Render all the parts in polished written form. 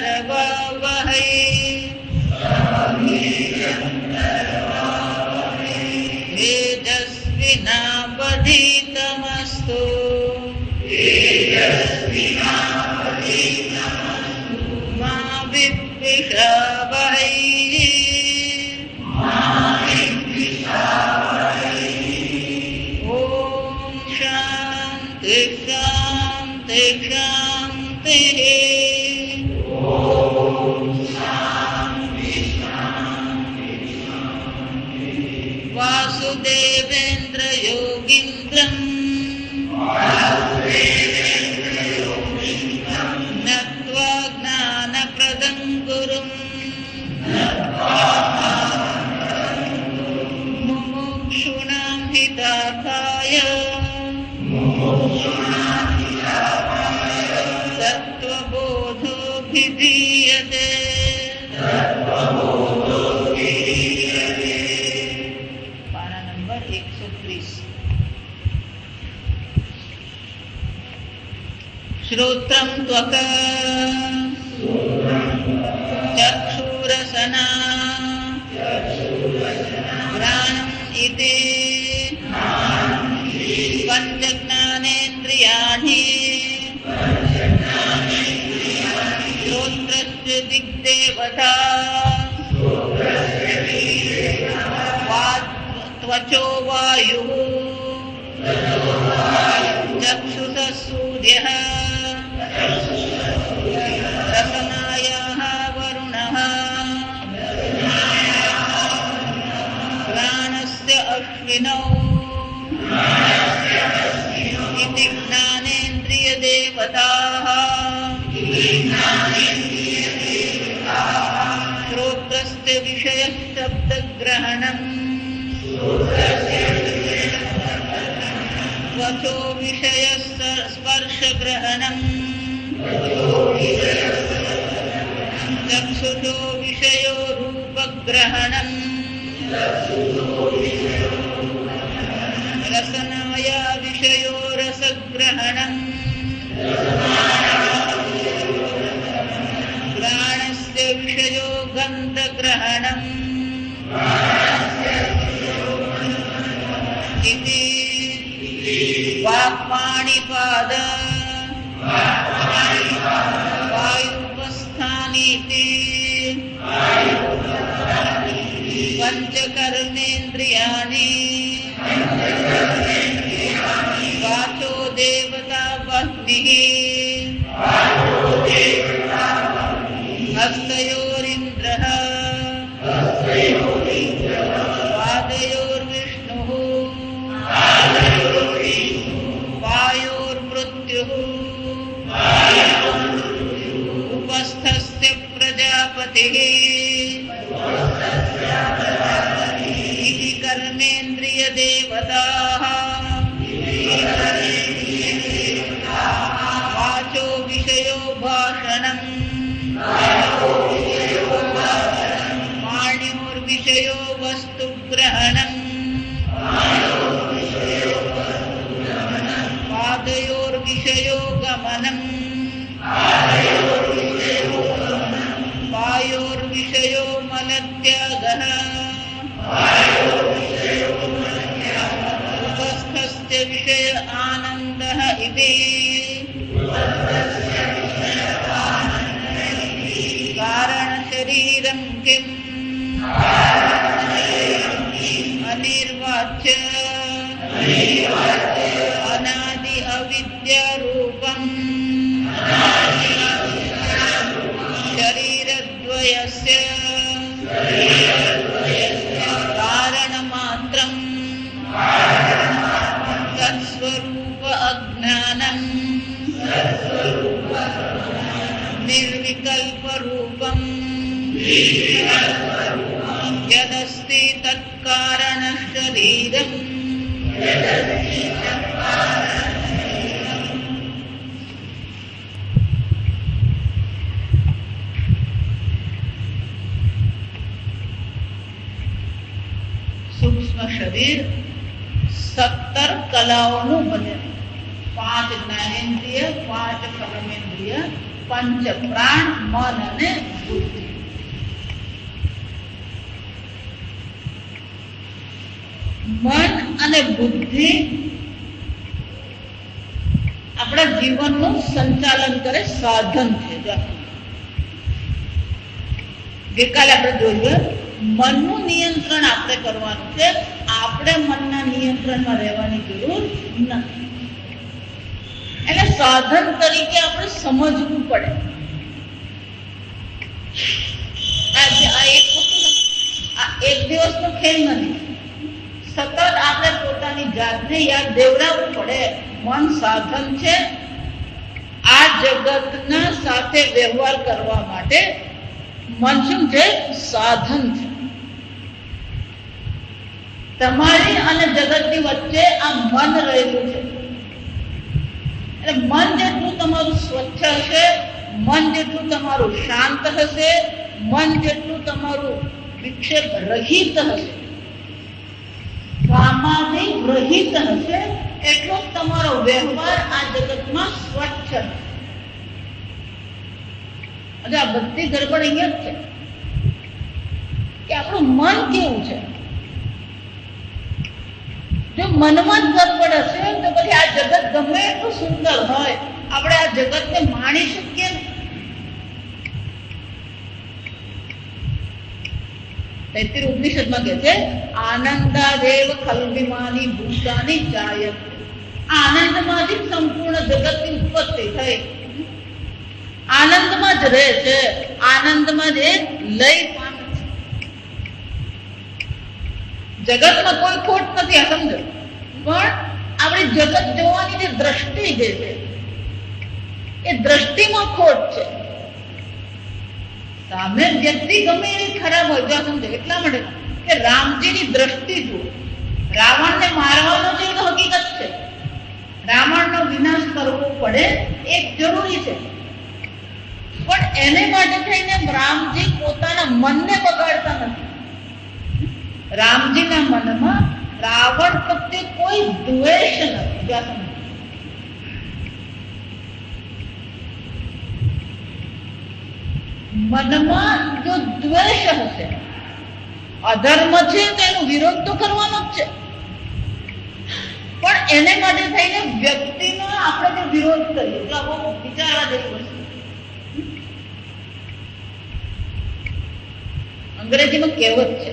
करवावहै तेजस्विनावधीतमस्तु मा विद्विषावहै ॐ शान्ति शान्ति शान्तिः। वासुदेवेन्द्र योगीन्द्रं नत्वा ज्ञानप्रदं गुरुं मुमुक्षूणां हितार्थाय तत्त्वबोधोऽभिधीयते। पाना नंबर 130। श्रोत्रं त्वक चक्षुरसना घ्राणम् इति पञ्चज्ञानेन्द्रियाणि श्रोत्रस्य दिग्देवता त्वचो वायुः चक्षुषः सूर्यः रसनायाः वरुणः घ्राणस्य अश्विनौ इति ज्ञानेन्द्रियदेवताः श्रोत्रस्य विषयशब्दग्रहणम् त्वचो विषयस्पर्शग्रहणम् चक्षुषो विषयो रूपग्रहणम् रसनाया विषयो रसग्रहणम् घ्राणस्य विषयो गन्धग्रहणम् इति वाक्पाणिपाद वायुपस्थानीति पञ्चकर्मेन्द्रियाणि वाचो देवता वह्निः हस्तयोरिन्द्रः पादयोर्विष्णुः वायोर्मृत्युः उपस्थस्य प्रजापतिः इति कर्मेन्द्रियदेवताः वाचो विषयो भाषणम् पाणिर्विषयो वस्तुग्रहणम् पादयोर्विषयो गमनम् वायोर्विषयो मलत्यागः उपस्थस्य विषय आनन्दः इति कारणशरीरं किम् अनिर्वाच्य अनादि अविद्यारूपम् शरीरद्वयस्य कारणमात्रम् तत्स्वरूप अज्ञानम् निर्विकल्परूपम् यदस्ति तत्कारणशरीरम् सूक्ष्म शरीर 17 કલાઓનું બને 5 જ્ઞાનેન્દ્રિય 5 કર્મેન્દ્રિય પંચ પ્રાણ, મન અને બુદ્ધિ. મન અને બુદ્ધિ આપણા જીવનનું સંચાલન કરે સાધન છે. ગઈકાલે આપણે જોયું મનનું નિયંત્રણ આપણે કરવાનું છે, આપણે મનના નિયંત્રણમાં રહેવાની જરૂર નથી. એટલે સાધન તરીકે આપણે સમજવું પડે. આ એક દિવસનો ખેલ નથી. સતત આપણે પોતાની જાતને યાદ દેવડાવવું પડે. મન સાધન છે આ જગતના સાથે વ્યવહાર કરવા માટે. મન શું છે? સાધન છે. તમારી અને જગતની વચ્ચે આ મન રહેલું છે. એટલે મન જેટલું તમારું સ્વચ્છ હશે, મન જેટલું તમારું શાંત હશે, મન જેટલું તમારું વિક્ષેપ રહિત હશે, સામાજિક રહિત હશે, એટલો જ તમારો વ્યવહાર આ જગતમાં સ્વચ્છ હશે. અને આ બધી ગડબડ અહીંયા જ છે કે આપણું મન કેવું છે. જો મનમાં જ ગડબડ હશે તો પછી આ જગત ગમે એટલું સુંદર હોય, આપણે આ જગતને માણી શકીએ. તૈત્તિર ઉપનિષદમાં કહે છે આનંદાદેવ ખલ્વિમાની ભૂતાની જાયતે. આનંદમાંથી સંપૂર્ણ જગતની ઉત્પત્તિ થઈ. આનંદમાં જ રહે છે, આનંદમાં જ એ લય પામે છે. જગતમાં કોઈ ખોટ નથી, આ સમજો. પણ આપણી જગત જોવાની જે દ્રષ્ટિ જે છે એ દ્રષ્ટિમાં ખોટ છે. સામે વ્યક્તિ ગમે એવી ખરાબ હોય, જો સમજો. એટલા માટે કે રામજીની દ્રષ્ટિ જુઓ. રાવણને મારવાનો છે એ તો હકીકત છે. રાવણનો વિનાશ કરવો પડે એ જરૂરી છે. પણ એને માટે થઈને રામજી પોતાના મનને બગાડતા નથી. રામજીના મનમાં રાવણ પ્રત્યે કોઈ દ્વેષ નથી. મનમાં જો દ્વેષ હશે, અધર્મ છે તો એનો વિરોધ તો કરવાનો જ છે. પણ એને માટે થઈને વ્યક્તિનો આપણે જો વિરોધ કરીએ તો આવો વિચારવા જેવી વસ્તુ. અંગ્રેજીમાં કહેવત છે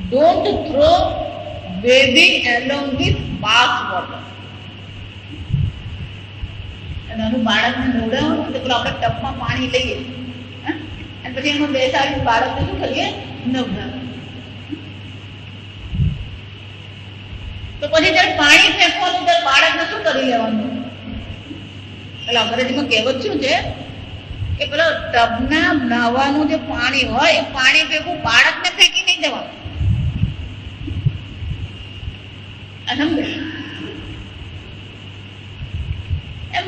don't throw baby along with bath water. નાનું બાળકને નવડાવવાનું તો પેલો આપણે ટપમાં પાણી લઈએ અને પછી એમાં બેસાડીને બાળકને શું કરીએ? નવડાવીએ. તો પછી જયારે પાણી ફેંકવાનું ત્યારે બાળકને શું કરી લેવાનું? એટલે અંગ્રેજીમાં કહેવત શું છે કે પેલો ટબના નાવાનું જે પાણી હોય એ પાણી ભેગું બાળકને ફેંકી નહીં દેવાનું. એમ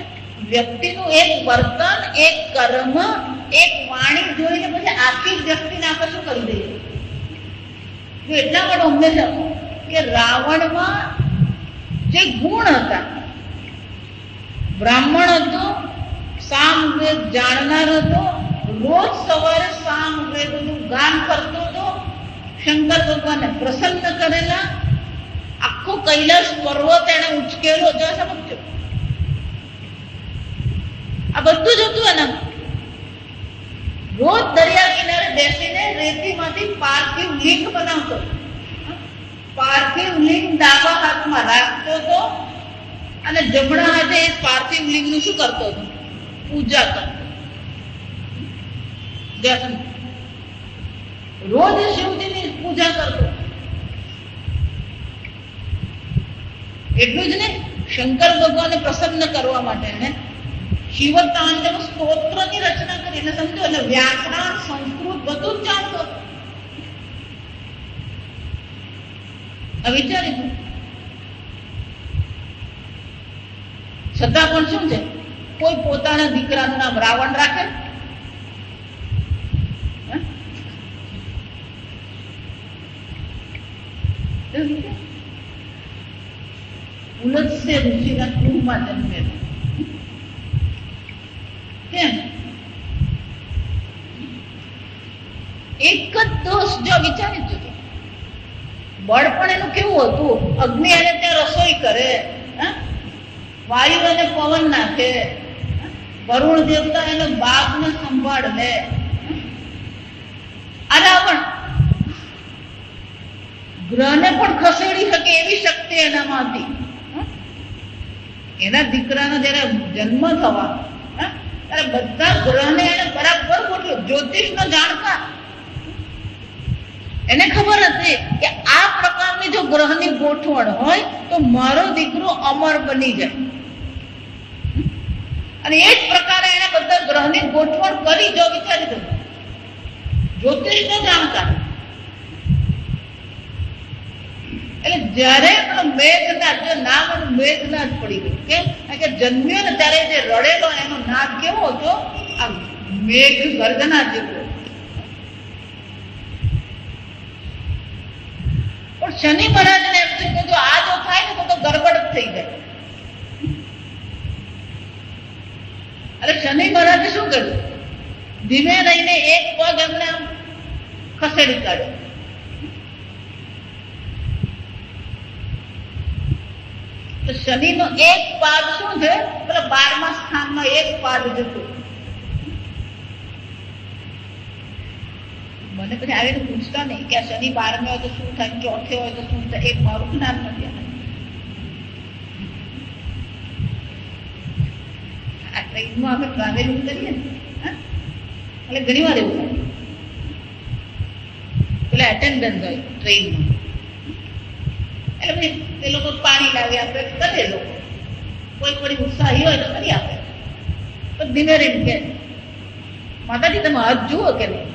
વ્યક્તિનું એક વર્તન, એક કર્મ, એક વાણી જોઈને પછી આખી વ્યક્તિને આપણે શું કરી દઈએ? એટલા માટે હંમેશા કે રાવણમાં જે ગુણ હતા, બ્રાહ્મણ હતો, સામવેદ જાણનાર હતો, રોજ સવારે સામવેદનું ગાન કરતો હતો, શંકર ભગવાનને પ્રસન્ન કરેલા, આખો કૈલાસ પર્વત એને ઉચકેલો. જો સમજો, આ બધું જ હતું એના. રોજ દરિયા કિનારે બેસીને રેતીમાંથી પાર્થિવ લિંગ બનાવતો. પાર્થિવ લિંગ ડાબા હાથમાં રાખતો હતો અને જમણા હાથે એ પાર્થિવ લિંગનું શું કરતો હતો? પૂજા કરતો. રોજ શિવજીની પૂજા કરતો. એટલું જ ને, શંકર ભગવાનને પ્રસન્ન કરવા માટે એને શિવ તાંડવ સ્તોત્રની રચના કરી. એટલે સમજો, એટલે વ્યાકરણ, સંસ્કૃત બધું જ જાણતો. વિચારી છતાં પણ શું છે, કોઈ પોતાના દીકરાનું નામ રાવણ રાખે? ઉલસ્ય ઋષિના કુળમાં જન્મેલો. કેમ? એક જ દોષ જો વિચારી જજો. બળપણ એનું કેવું હતું? અગ્નિ એને ત્યાં રસોઈ કરે, વાયુ એને પવન નાખે, વરુણ દેવતા એને બાગને સંભાળ લે. રાવણ ગ્રહને પણ ખસેડી શકે એવી શક્તિ એનામાં હતી. એના દીકરાનો જયારે જન્મ થવા ત્યારે બધા ગ્રહને એને બરાબર ગોઠવ્યો. જ્યોતિષનો જાણકાર, એને ખબર હતી કે આ પ્રકારની જો ગ્રહની ગોઠવણ હોય તો મારો દીકરો અમર બની જાય. અને એ જ પ્રકારે એને બધા ગ્રહની ગોઠવણ કરી. જો વિચારી દો, જ્યોતિષનો જાણકાર. એટલે જયારે મેઘનાદ, જો નામ એનું મેઘનાદ પડી ગયું. કેમ? કે જન્મ્યો ને ત્યારે જે રડેલો એનો નાદ કેવો હતો? આ મેઘ ગર્જના જેવો. પણ શનિ મહારાજને એમ થયું કે જો આ જો થાય ને તો ગડબડ થઈ જાય. અરે શનિ મહારાજે શું કર્યું? ધીમે રહીને એક પગ એમને આમ ખસેડી કાઢ્યો. તો શનિનો એક પાદ શું છે? પેલા 12મા સ્થાનમાં એક પાદ જતું. મને પછી આવીને પૂછતા નહીં કે આ શનિ 12મે હોય તો શું થાય, ચોથે હોય તો શું થાય. એક મારું જ્ઞાન નથી. આ ટ્રેનમાં આપણે ટ્રાવેલિંગ કરીએ ને એટલે ઘણી વાર એવું થાય. પેલા એટેન્ડન્ટ હોય ટ્રેનમાં, એટલે એ લોકો પાણી લાવી આપે, કરે લોકો. કોઈ થોડી ઉત્સાહી હોય તો કરી આપે. તો ધીમે રહીને કે માતાજી તમે હાથ જુઓ કે નહીં.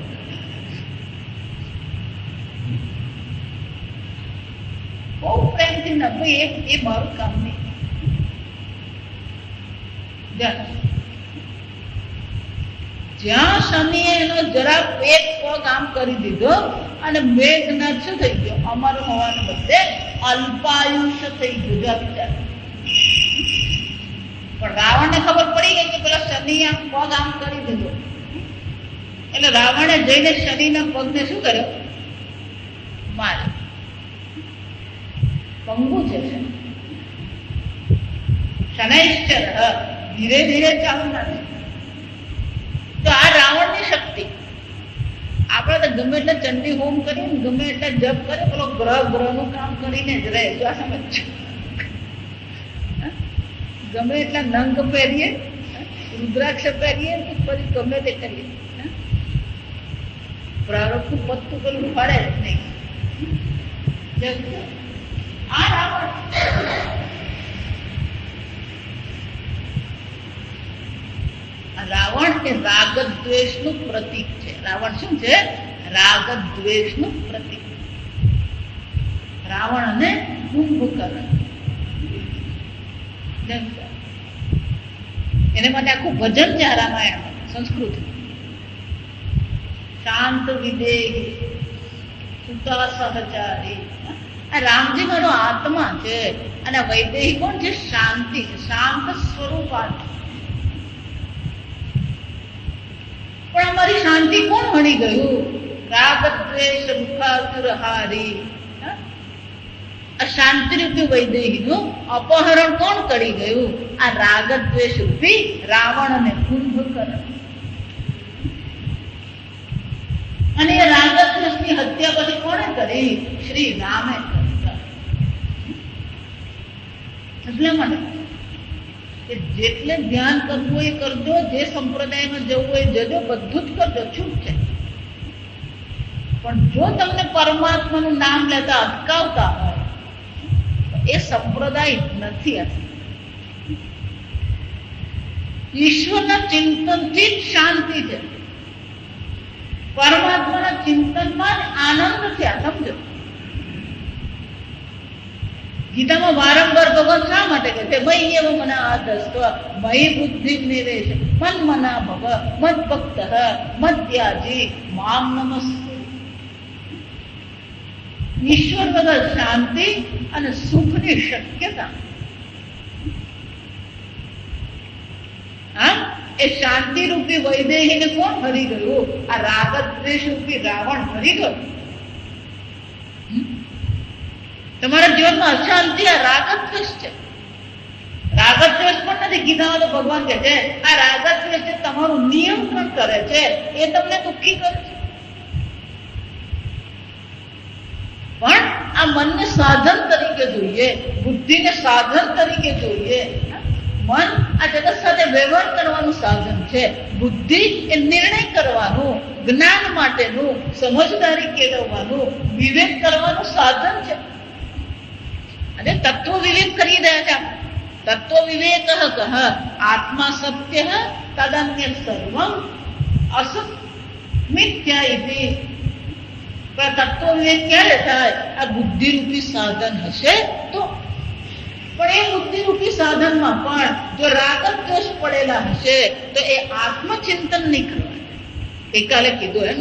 બહુ પ્રેમથી ના ભાઈ, એ મારું કામ નહીં. જ્યાં શનિએ એનો જરા એક પગ આમ કરી દીધો અને મેઘનાદ શું થઈ ગયો? અમર હોવાને બદલે અલ્પાયુષ્ય થઈ ગયું. વિચાર. પણ રાવણને ખબર પડી ગઈ કે પેલા શનિ આમ પગ આમ કરી દીધો. એટલે રાવણે જઈને શનિના પગને શું કર્યો? માર્યો. પંગુ છે શનૈશ્ચર, ધીરે ધીરે ચાલુ નથી. તો આ રાવણની શક્તિ. આપણે તો ગમે એટલે ચંડી હોમ કરીએ ને, ગમે એટલે જપ કરે, પેલો ગ્રહનું કામ કરીને જ રહે. જો આ સમજ. ગમે એટલા નંગ પહેરીએ, રુદ્રાક્ષ પહેરીએ, પછી ગમે તે કરીએ, પ્રારબ્ધનું પત્તું પેલું ફળે જ નહીં. આ રાવણ એ રાગ દ્વેષનું પ્રતીક છે. રાવણ શું છે? રાગ દ્વેષનું પ્રતીક. રાવણ અને કુંભકર્ણ, એને માટે આખું ભજન છે આ રામાયણ સંસ્કૃત. શાંત વિદેહી સુતા સહચારી. આ રામજી મારો આત્મા છે અને વૈદેહી કોણ છે? શાંતિ છે, શાંત સ્વરૂપ. પણ અમારી શાંતિ કોણ હણી ગયું? રાગ દ્વેષ મુખાસુરહારી. આ શાંતિ રૂપી વૈદેહીનું અપહરણ કોણ કરી ગયું? આ રાગ દ્વેષ રૂપી રાવણ અને કુંભકર્ણ. અને એ રાગ દ્વેષની હત્યા પછી કોણે કરી? શ્રી રામે કરી. એટલા માટે જેટલે ધ્યાન કરવું હોય કરજો, જે સંપ્રદાયમાં જવું હોય જજો, બધું જ કરજો, છૂટ છે. પણ જો તમને પરમાત્માનું નામ લેતા અટકાવતા હોય એ સંપ્રદાય નથી. ઈશ્વરના ચિંતનથી જ શાંતિ છે. પરમાત્માના ચિંતનમાં જ આનંદ છે. આ સમજો. ગીતામાં વારંવાર ભગવાન શા માટે કહે છે? મય્ય મના આધસ્ત્વ મયી બુદ્ધિ નિવેશ મન મના ભવ મદ ભક્ત મદ્યાજી મામ નમસ્તે. ઈશ્વર વગર શાંતિ અને સુખની શક્યતા. એ શાંતિ રૂપી વૈદેહીને કોણ હરી ગયું? આ રાગ દ્વેષ રૂપી રાવણ હરી ગયો. તમારા જીવનમાં અશાંતિ આ રાગ દ્વેષ છે. રાગ દ્વેષ પણ નથી. ગીતામાં તો ભગવાન કહે છે આ રાગ દ્વેષ છે તમારું નિયંત્રણ કરે છે, એ તમને દુઃખી કરે છે. પણ આ મનને સાધન તરીકે જોઈએ, બુદ્ધિને સાધન તરીકે જોઈએ. મન આ જગત સાથે વ્યવહાર કરવાનું સાધન છે. બુદ્ધિ એ નિર્ણય કરવાનું, જ્ઞાન માટેનું, સમજદારી કેળવવાનું, વિવેક કરવાનું સાધન છે. અને તત્વ વિવેક કરી રહ્યા છે. તત્વ વિવેક કહ આત્મા સત્ય તદન્ય સર્વમ અસત મિથ્યા ઇતિ. તત્વ વિવેક ક્યારે થાય? આ બુદ્ધિરૂપી સાધન હશે તો. પણ એ બુદ્ધિરૂપી સાધનમાં પણ જો રાગ દ્વેષ પડેલા હશે તો એ આત્મચિંતન નહીં કરવાનું. એકાલે કીધું એમ,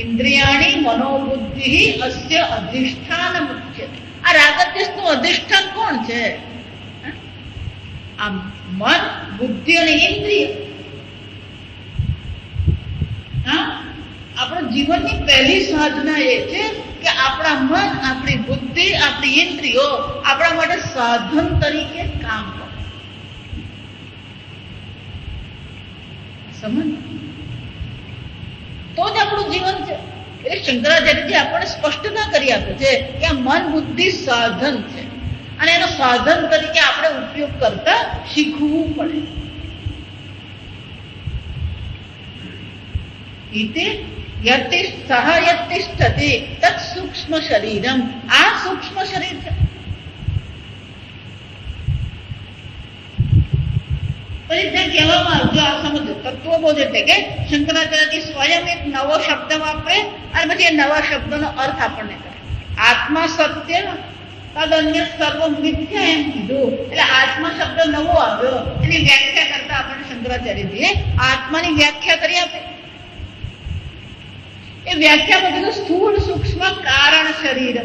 ઇન્દ્રિયાણી મનોબુદ્ધિ અસ્ય અધિષ્ઠાન મુખ્યતે. આ રાગ દ્વેષનું અધિષ્ઠાન કોણ છે? આ મન, બુદ્ધિ અને ઇન્દ્રિય. આપણા જીવનની પહેલી સાધના એ છે કે આપણા મન, આપણી બુદ્ધિ, આપણી ઇન્દ્રિયો આપણા માટે સાધન તરીકે કામ કરે. સમજ? તો જ આપણું જીવન છે. એટલે શંકરાચાર્યજી આપણને સ્પષ્ટતા કરી આપે છે કે આ મન, બુદ્ધિ સાધન છે અને એનો સાધન તરીકે આપણે ઉપયોગ કરતા શીખવું પડે. સૂક્ષ્મ શરીરમ. આ સૂક્ષ્મ શરીર છે. કહેવામાં આવજો આ સમજો તત્વબોધ એટલે કે શંકરાચાર્યજી સ્વયં એક નવો શબ્દ વાપરે અને પછી એ નવા શબ્દનો અર્થ આપણને કરે. આત્મા સત્ય તદન્ય સર્વ મિથ્યા એમ કીધું. એટલે આત્મા શબ્દ નવો આવ્યો. એની વ્યાખ્યા કરતા આપણને શંકરાચાર્યજીએ આત્માની વ્યાખ્યા કરી આપે. એ વ્યાખ્યામાં કીધું સ્થૂળ સૂક્ષ્મ કારણ શરીર.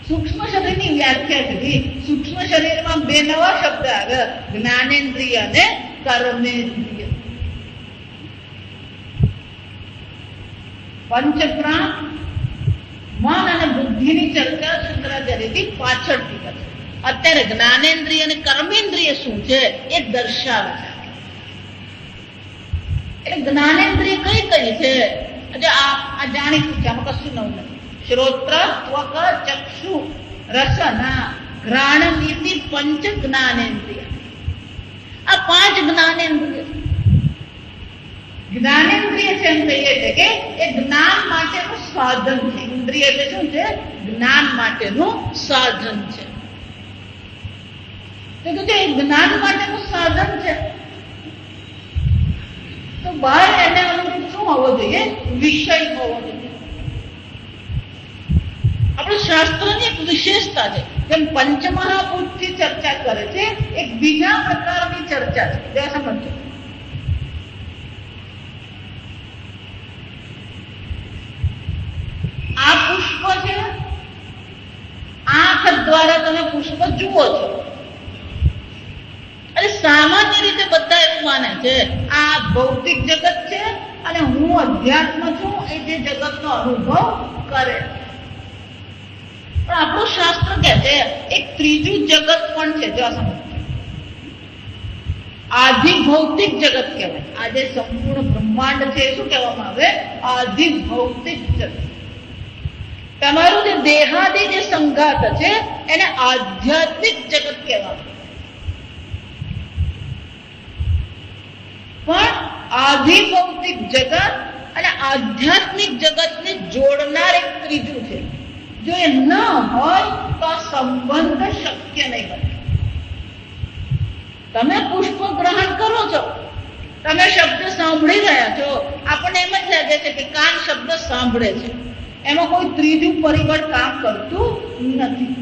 સૂક્ષ્મ શરીરની વ્યાખ્યા કીધી. સૂક્ષ્મ શરીરમાં બે નવા શબ્દ આવ્યા, જ્ઞાનેન્દ્રિય અને કર્મેન્દ્રિય. પંચપ્રાણ, મન અને બુદ્ધિની ચર્ચા શંકરાચાર્યજી પાછળથી કરે. અત્યારે જ્ઞાનેન્દ્રિય અને કર્મેન્દ્રિય શું છે એ દર્શાવે છે. એટલે જ્ઞાનેન્દ્રિય કઈ કઈ છે? આ જાણીતું છે, આમાં કશું નવું નથી. શ્રોત્ર, ત્વક, ચક્ષુ, રસના, ઘ્રાણ નીતિ પંચ જ્ઞાનેન્દ્રિય. આ પાંચ જ્ઞાનેન્દ્રિય. જ્ઞાનેન્દ્રિય છે એમ કહીએ છે કે એ જ્ઞાન માટેનું સાધન છે. ઇન્દ્રિય એટલે શું છે? જ્ઞાન માટેનું સાધન છે. તો એ જ્ઞાન માટેનું સાધન છે તો બહાર એને અનુરૂપ શું હોવો જોઈએ? વિષય હોવો જોઈએ. આપણું શાસ્ત્રની એક વિશેષતા છે. જેમ પંચમહાભૂતથી ચર્ચા કરે છે, એક બીજા પ્રકારની ચર્ચા છે. ત્યાં સમજો. આ પુષ્પ છે, આંખ દ્વારા તમે પુષ્પ જુઓ છો. અને સામાન્ય રીતે બધા એવું માને છે આ ભૌતિક જગત છે અને હું અધ્યાત્મ છું, એ જે જગતનો અનુભવ કરે. પણ આપણું શાસ્ત્ર કહે છે એક ત્રીજું જગત પણ છે. જો સમજ, આધિ ભૌતિક જગત કહેવાય. આ જે સંપૂર્ણ બ્રહ્માંડ છે એ શું કહેવામાં આવે? આધિ ભૌતિક જગત. તમારું જે દેહાદી જે સંઘાત છે એને આધ્યાત્મિક જગત કહેવામાં. પણ આધિભૌતિક જગત અને આધ્યાત્મિક જગતને જોડનાર એક ત્રીજું છે. જો એ ન હોય તો આ સંબંધ શક્ય નહીં બને. તમે પુષ્પ ગ્રહણ કરો છો, તમે શબ્દ સાંભળી રહ્યા છો, આપણને એમ જ લાગે છે કે કાન શબ્દ સાંભળે છે. એમાં કોઈ ત્રીજું પરિબળ કામ કરતું નથી.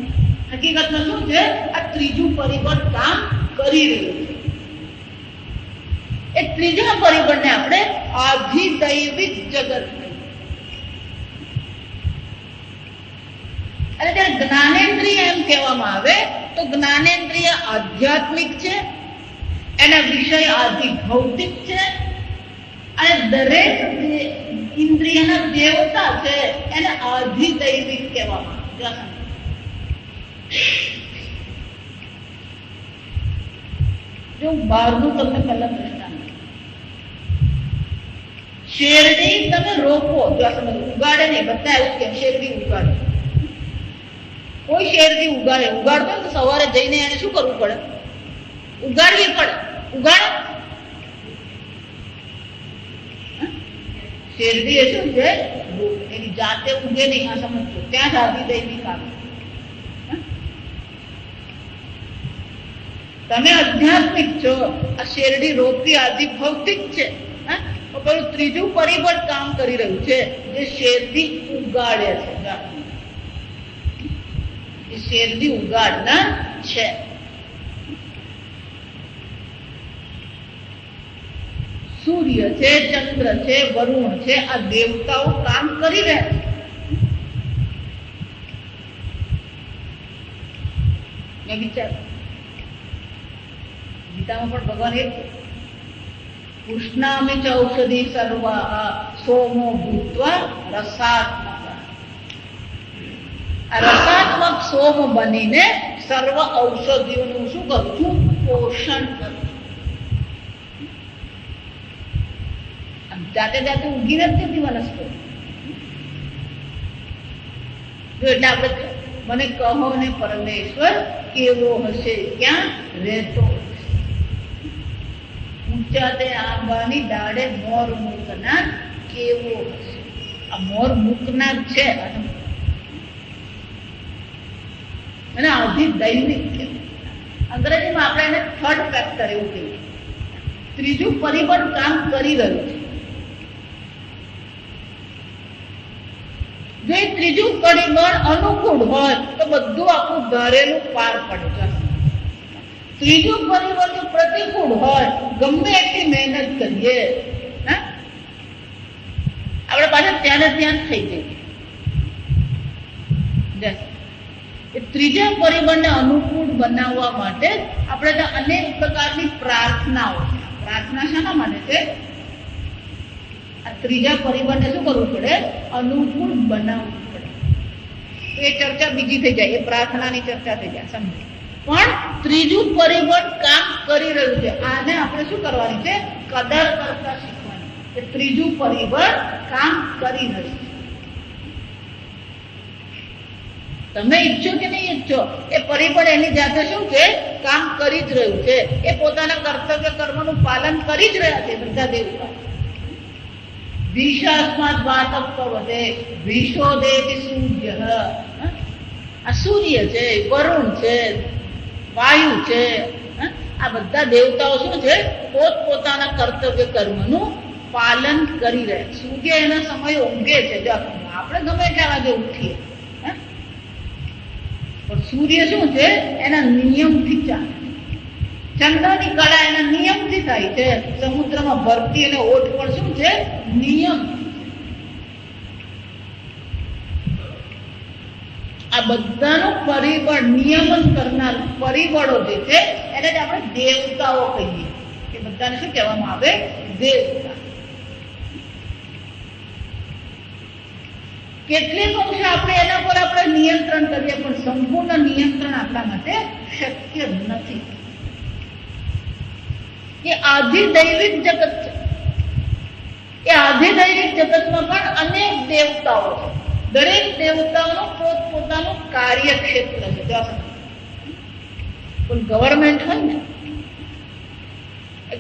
હકીકતમાં શું છે? આ ત્રીજું પરિબળ કામ કરી રહ્યું છે. એ ત્રીજા પરિબળને આપણે આધિદૈવિક જગત કહીએ. અને જ્યારે જ્ઞાનેન્દ્રિય એમ કહેવામાં આવે તો જ્ઞાનેન્દ્રિય આધ્યાત્મિક છે એના વિષય આદિ ભૌતિક છે, અને દરેક ઇન્દ્રિયના દેવતા છે એને આધિદૈવિક કહેવામાં આવે. જો બહારનું તમને પહેલા દ્રષ્ટાંત, શેરડી તમે રોપો, જો તમે ઉગાડે નહીં, બધા એવું કે શેરડી ઉગાડે. કોઈ શેરડી ઉગાડતો તો સવારે જઈને એને શું કરવું પડે? ઉગાડવી પડે. ઉગાડો. શેરડી એ શું છે? એની જાતે ઉગે નહીં, આ સમજો. ત્યાં જ આધિદૈવિક આવે. તમે આધ્યાત્મિક છો, આ શેરડી રોપવી આદિ ભૌતિક છે. પેલું ત્રીજું પરિબળ કામ કરી રહ્યું છે, જે શેરડી ઉગાડે છે. એ શેરડી ઉગાડનાર છે. સૂર્ય છે, ચંદ્ર છે, વરુણ છે, આ દેવતાઓ કામ કરી રહ્યા છે. વિચાર ગીતામાં પણ ભગવાન એ ઉષ્ણામી ચ ઔષધિ સર્વા સોમો ભૂત્વા રસાત્મક. આ રસાત્મક સોમ બનીને સર્વ ઔષધિઓનું શું કરું છું? પોષણ કરું. જાતે જાતે ઉગી નથી જતી વનસ્પતિ. જો એટલે આપણે મને કહો ને પરમેશ્વર કેવો હશે, ક્યાં રહેતો? ઊંચા તે આંબાની ડાળે મોર મૂકનાર કેવો હશે. આ મોર મૂકનાર છે અને આધિદૈવિક છે. અંગ્રેજીમાં આપણે એને થર્ડ ફેક્ટર એવું કહીએ. ત્રીજું પરિબળ કામ કરી રહ્યું છે. જો ત્રીજું પરિબળ અનુકૂળ હોય તો બધું આખું ધારેલું પાર પડે છે. ત્રીજું પરિબળ જો પ્રતિકૂળ હોય, ગમે એટલી મહેનત કરીએ, આપણે પાછા ત્યાં ત્યાં થઈ જઈએ. ત્રીજા પરિબળને અનુકૂળ બનાવવા માટે આપણે ત્યાં અનેક પ્રકારની પ્રાર્થનાઓ છે. પ્રાર્થના શાના માટે છે? આ ત્રીજા પરિબળને શું કરવું પડે? અનુકૂળ બનાવવું પડે. એ ચર્ચા બીજી થઈ જાય, એ પ્રાર્થનાની ચર્ચા થઈ જાય, સમજો. પણ ત્રીજું પરિબળ કામ કરી રહ્યું છે, આને આપણે શું કરવાની છે? કદર કરતા શીખવાની. કે ત્રીજું પરિબળ કામ કરી રહ્યું છે. તમે ઈચ્છો કે નહીં ઈચ્છો, એ પરિબળ એની જાતે શું છે? કામ કરી જ રહ્યું છે. એ પોતાના કર્તવ્ય કર્મનું પાલન કરી જ રહ્યા છે. બધા દેવતા વિષાસ્માદ વાતપ્પ વધે વિશોદેતિ સૂર્ય. આ સૂર્ય છે, વરુણ છે, વાયુ છે, આ બધા દેવતાઓ શું છે? પોતપોતાના કર્તવ્ય કર્મનું પાલન કરી રહ્યા. સૂર્ય એના સમય ઊંઘે છે. આપણે ગમે એટલા વાગે ઉઠીએ, પણ સૂર્ય શું છે? એના નિયમથી ચાલે. ચંદ્રની કળા એના નિયમથી થાય છે. સમુદ્રમાં ભરતી અને ઓટ પણ શું છે? નિયમ. આ બધાનું પરિબળ નિયમન કરનાર પરિબળો જે છે એને જ આપણે દેવતાઓ કહીએ. એ બધાને શું કહેવામાં આવે? દેવતા. કેટલીક અંશે આપણે એના પર આપણે નિયંત્રણ કરીએ, પણ સંપૂર્ણ નિયંત્રણ આપણા માટે શક્ય નથી. એ આધિદૈવિક જગત છે. એ આધિદૈવિક જગતમાં પણ અનેક દેવતાઓ છે. દરેક દેવતાઓનું પોતપોતાનું કાર્યક્ષેત્ર છે. પણ ગવર્મેન્ટ હોય ને,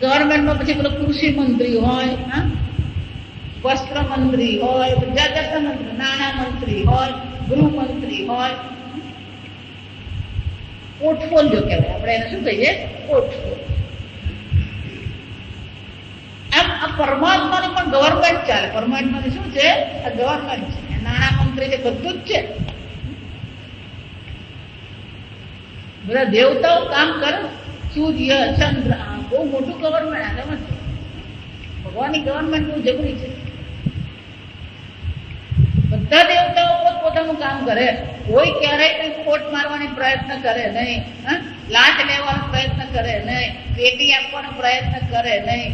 ગવર્મેન્ટમાં પછી પેલો કૃષિ મંત્રી હોય, વસ્ત્ર મંત્રી હોય, જગત મંત્રી, નાણાં મંત્રી હોય, ગૃહમંત્રી હોય. પોર્ટફોલિયો કહેવાય, આપણે એને શું કહીએ? પોર્ટફોલિયો. આમ આ પરમાત્માની પણ ગવર્મેન્ટ ચાલે. પરમાત્માની શું છે? આ ગવર્મેન્ટ છે. નાણાં મંત્રી છે, બધું જ છે. બધા દેવતાઓ કામ કરે. સૂર્ય, ચંદ્ર, બહુ મોટું ગવર્મેન્ટ. આનામાં ભગવાનની ગવર્મેન્ટ બહુ જબરી છે. બધા દેવતાઓ પોતપોતાનું કામ કરે. કોઈ ક્યારેય કઈ ખોટ મારવાની પ્રયત્ન કરે નહીં. લાચ લેવાનો પ્રયત્ન કરે નહીં, પેટી આપવાનો પ્રયત્ન કરે નહીં.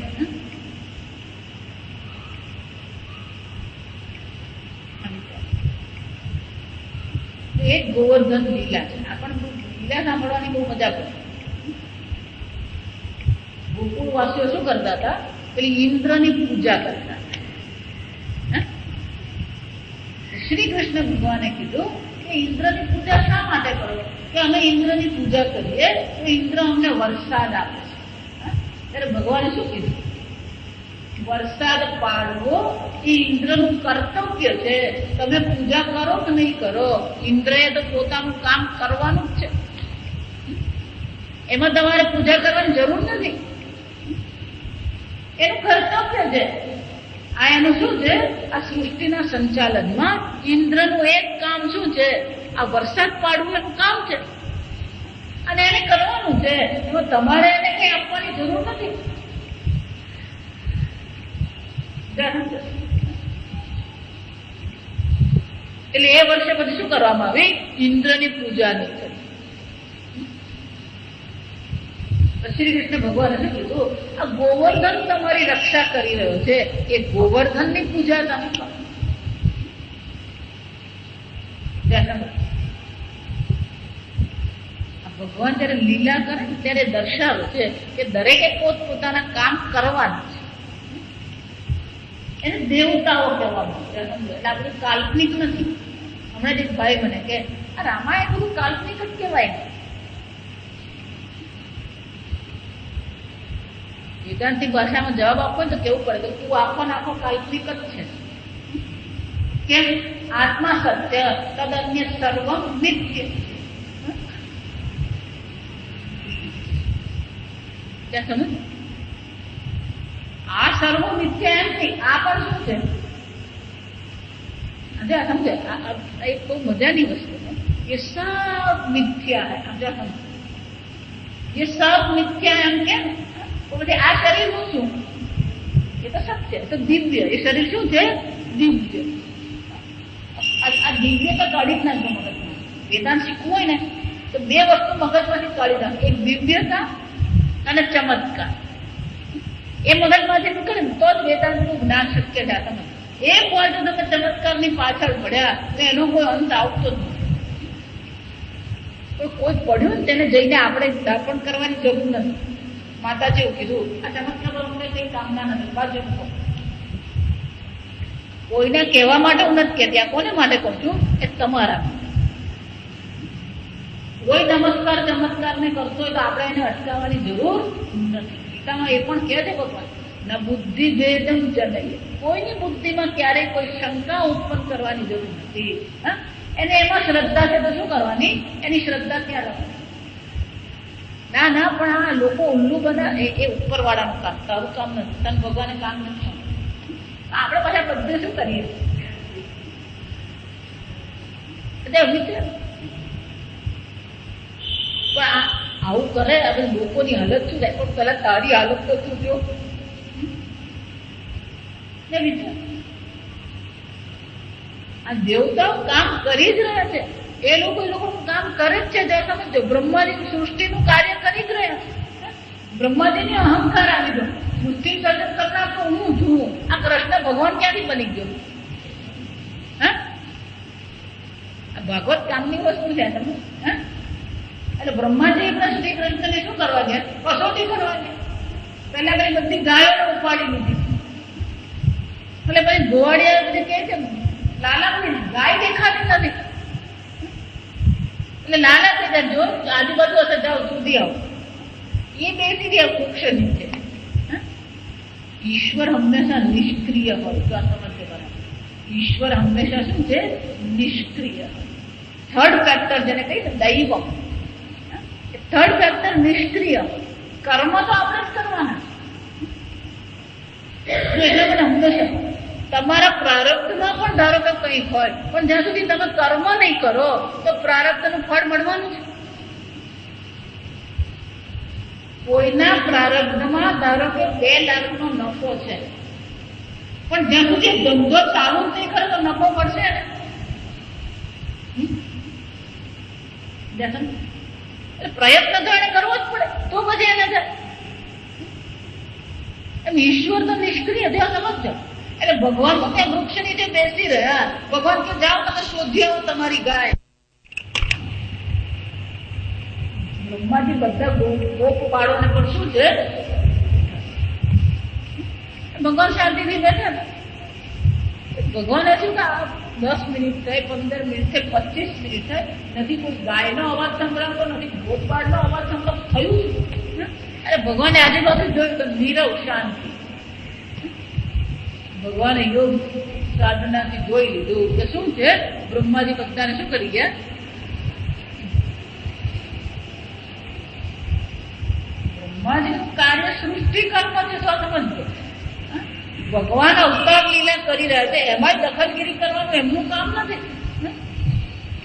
એ ગોવર્ધન લીલા છે. આપણને લીલા સાંભળવાની બહુ મજા પડે. ગોકુળવાસીઓ શું કરતા હતા? પેલી ઇન્દ્રની પૂજા કરતા હતા. શ્રી કૃષ્ણ ભગવાને કીધું કે ઇન્દ્રની પૂજા શા માટે કરો? કે અમે ઇન્દ્રની પૂજા કરીએ તો ઇન્દ્ર અમને વરસાદ આપે છે. ત્યારે ભગવાને શું કીધું? વરસાદ પાડવો એ ઇન્દ્રનું કર્તવ્ય છે. તમે પૂજા કરો કે નહીં કરો, ઇન્દ્રએ તો પોતાનું કામ કરવાનું જ છે. એમાં તમારે પૂજા કરવાની જરૂર નથી. એનું કર્તવ્ય છે. આ એનું શું છે? આ સૃષ્ટિના સંચાલનમાં ઇન્દ્રનું એક કામ શું છે? આ વરસાદ પાડવું એનું કામ છે અને એને કરવાનું છે. એમાં તમારે એને કઈ આપવાની જરૂર નથી. એટલે એ વર્ષે પછી શું કરવામાં આવી? ઇન્દ્રની પૂજા નહીં કરી. શ્રી કૃષ્ણ ભગવાને શું કીધું? આ ગોવર્ધન તમારી રક્ષા કરી રહ્યો છે, એ ગોવર્ધનની પૂજા તમે કરો. ભગવાન જયારે લીલા કરે ત્યારે દર્શાવે છે કે દરેકે પોતપોતાના કામ કરવાના છે. એને દેવતાઓ કહેવામાં આવે. એટલે આ બધું કાલ્પનિક નથી. હમણાં જ એક ભાઈ મને કે આ રામાયણ બધું કાલ્પનિક જ કહેવાય. વેદાંતિક ભાષામાં જવાબ આપવો તો કેવું પડે કે તું આખો નાખો કાલ્પનિક જ છે. કેમ? આત્મા સત્ય તદન્ય સર્વમ નિત્ય. ત્યાં સમજ? આ સર્વ મિથ્યા એમ નહીં, આ પણ શું છે? સમજે? એક બહુ મજાની વસ્તુ છે. ये सब मिथ्या है. समझा? ये सब मिथ्या है. हम क्या बोले? આ શરીર હું છું એ તો સત્ય, તો દિવ્ય. એ શરીર શું છે? દિવ્ય. આ દિવ્ય તો કાઢી જ નાખજો મગજમાં. વેદાંત શીખવું હોય ને તો બે વસ્તુ મગજમાંથી કાઢી નાખો. એક દિવ્યતા અને ચમત્કાર. એ મગજમાંથી નીકળે ને તો જ વેદાંતનું જ્ઞાન શક્ય છે. તમે એક વાર જો તમે ચમત્કારની પાછળ પડ્યા તો એનો કોઈ અંત આવતો જ નથી. કોઈ પડ્યું ને તેને જઈને આપણે દાપણ કરવાની જરૂર નથી. માતાજી એવું કીધું, આ ચમત્કાર અમને કઈ કામના નથી, બાજુ મૂકો. કોઈને કહેવા માટે હું નથી કહેતી. આ કોને માટે કહું છું? એ તમારા. કોઈ નમસ્કાર ચમત્કાર ને કરતો હોય તો આપણે એને અટકાવવાની જરૂર નથી. ગીતામાં એ પણ કહે છે ભગવાન, ન બુદ્ધિ ભેદમ જનયે. કોઈની બુદ્ધિમાં ક્યારેય કોઈ શંકા ઉત્પન્ન કરવાની જરૂર નથી. એને એમાં શ્રદ્ધા છે તો શું કરવાની? એની શ્રદ્ધા ત્યાં રાખવાની. ના ના, પણ આ લોકો ઉલ્લુ બધા એ ઉપરવાળાનું કામ, તારું કામ નથી. તને ભગવાને કામ નથી. આપણે પાછા બધે શું કરીએ? પણ આવું કરે. હવે લોકોની હાલત શું થાય? પણ પેલા તારી હાલત તો તું જો. આ દેવતાઓ કામ કરી જ રહ્યા છે. એ લોકોનું કામ કરે જ છે. જ્યારે સમજો, બ્રહ્માજી સૃષ્ટિનું કાર્ય કરી જ રહ્યા છે. બ્રહ્માજીને અહંકાર આવી ગયો. સૃષ્ટિ સર્જન કરનાર તો હું છું. આ કૃષ્ણ ભગવાન ક્યાંથી બની ગયો? હા, આ ભાગવત કામની વસ્તુ છે. તમે એટલે બ્રહ્માજી એમના શ્રી કૃષ્ણને શું કરવા ગયા? કસોટી કરવા ગયા. પહેલા પેલી બધી ગાયોને ઉપાડી લીધી. એટલે પછી ગોવાળિયા બધી કહે છે, લાલા ગાય દેખાતી નથી. એટલે લાલા કહે છે, જો આજુબાજુ હશે જાઓ સુધી આવો. એ બેસી ગયા વૃક્ષ નીચે. ઈશ્વર હંમેશા નિષ્ક્રિય હોય. તો આ સમજે બરાબર. ઈશ્વર હંમેશા શું છે? નિષ્ક્રિય. થર્ડ ફેક્ટર જેને કહીએ ને દૈવ, થર્ડ ફેક્ટર નિષ્ક્રિય. કર્મ તો આપણે જ કરવાના. એટલે મને હંમેશા તમારા પ્રારબ્ધમાં પણ ધારો કે કંઈક હોય, પણ જ્યાં સુધી તમે કર્મ નહીં કરો તો પ્રારબ્ધનું ફળ મળવાનું છે. કોઈના પ્રારબ્ધમાં ધારો કે 2 લાખનો નફો છે, પણ જ્યાં સુધી ધંધો ચાલુ નહીં કરે તો નફો મળશે ને. પ્રયત્ન તો એને કરવો જ પડે, તો પછી એને થાય. એમ ઈશ્વર તો નિષ્ક્રિય, ત્યાં સમજજો. એટલે ભગવાન તો ત્યાં વૃક્ષ નીચે બેસી રહ્યા. ભગવાન કે જાઓ તમે શોધી આવો તમારી ગાય. બ્રહ્માજી બધા ગોપ બાળોને પણ શું છે, ભગવાન શાંતિથી બેઠા. ભગવાને શું કે 10 મિનિટ થાય, 15 મિનિટ થાય, 25 મિનિટ થાય, નથી કોઈ ગાયનો અવાજ સંભળાતો, નથી ગોપાળનો અવાજ સંભળાતો, થયું. અરે ભગવાને આજુબાજુ જોયું તો નીરવ શાંતિ. ભગવાને યોગ સાધનાથી જોઈ લીધું કે શું છે, બ્રહ્માજી બધાને શું કરી ગયા, બ્રહ્માજીનું કાર્ય સૃષ્ટિ કર્મ છે. તો સમજો, ભગવાન અવતાર લીલા કરી રહ્યા છે, એમાં દખલગીરી કરવાનું એમનું કામ નથી.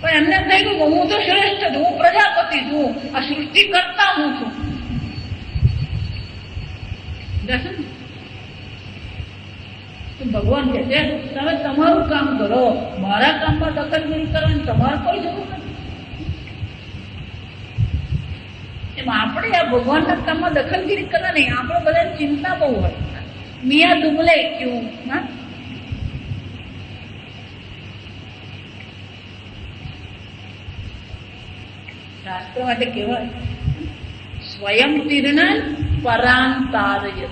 પણ એમને થઈ ગયું હું તો શ્રેષ્ઠ છું, હું પ્રજાપતિ છું, આ સૃષ્ટિ કરતા હું છું. ભગવાન કહે છે તમે તમારું કામ કરો, મારા કામમાં દખલગીરી કરવાની તમારે કોઈ જરૂર નથી. એમ આપણે આ ભગવાનના કામમાં દખલગીરી કરવાની આપણે બધા ચિંતા બહુ હોય. મિયા દુબલે ક્યું, શાસ્ત્ર માટે કહેવાય સ્વયં તીર્ણ પરાંતારય.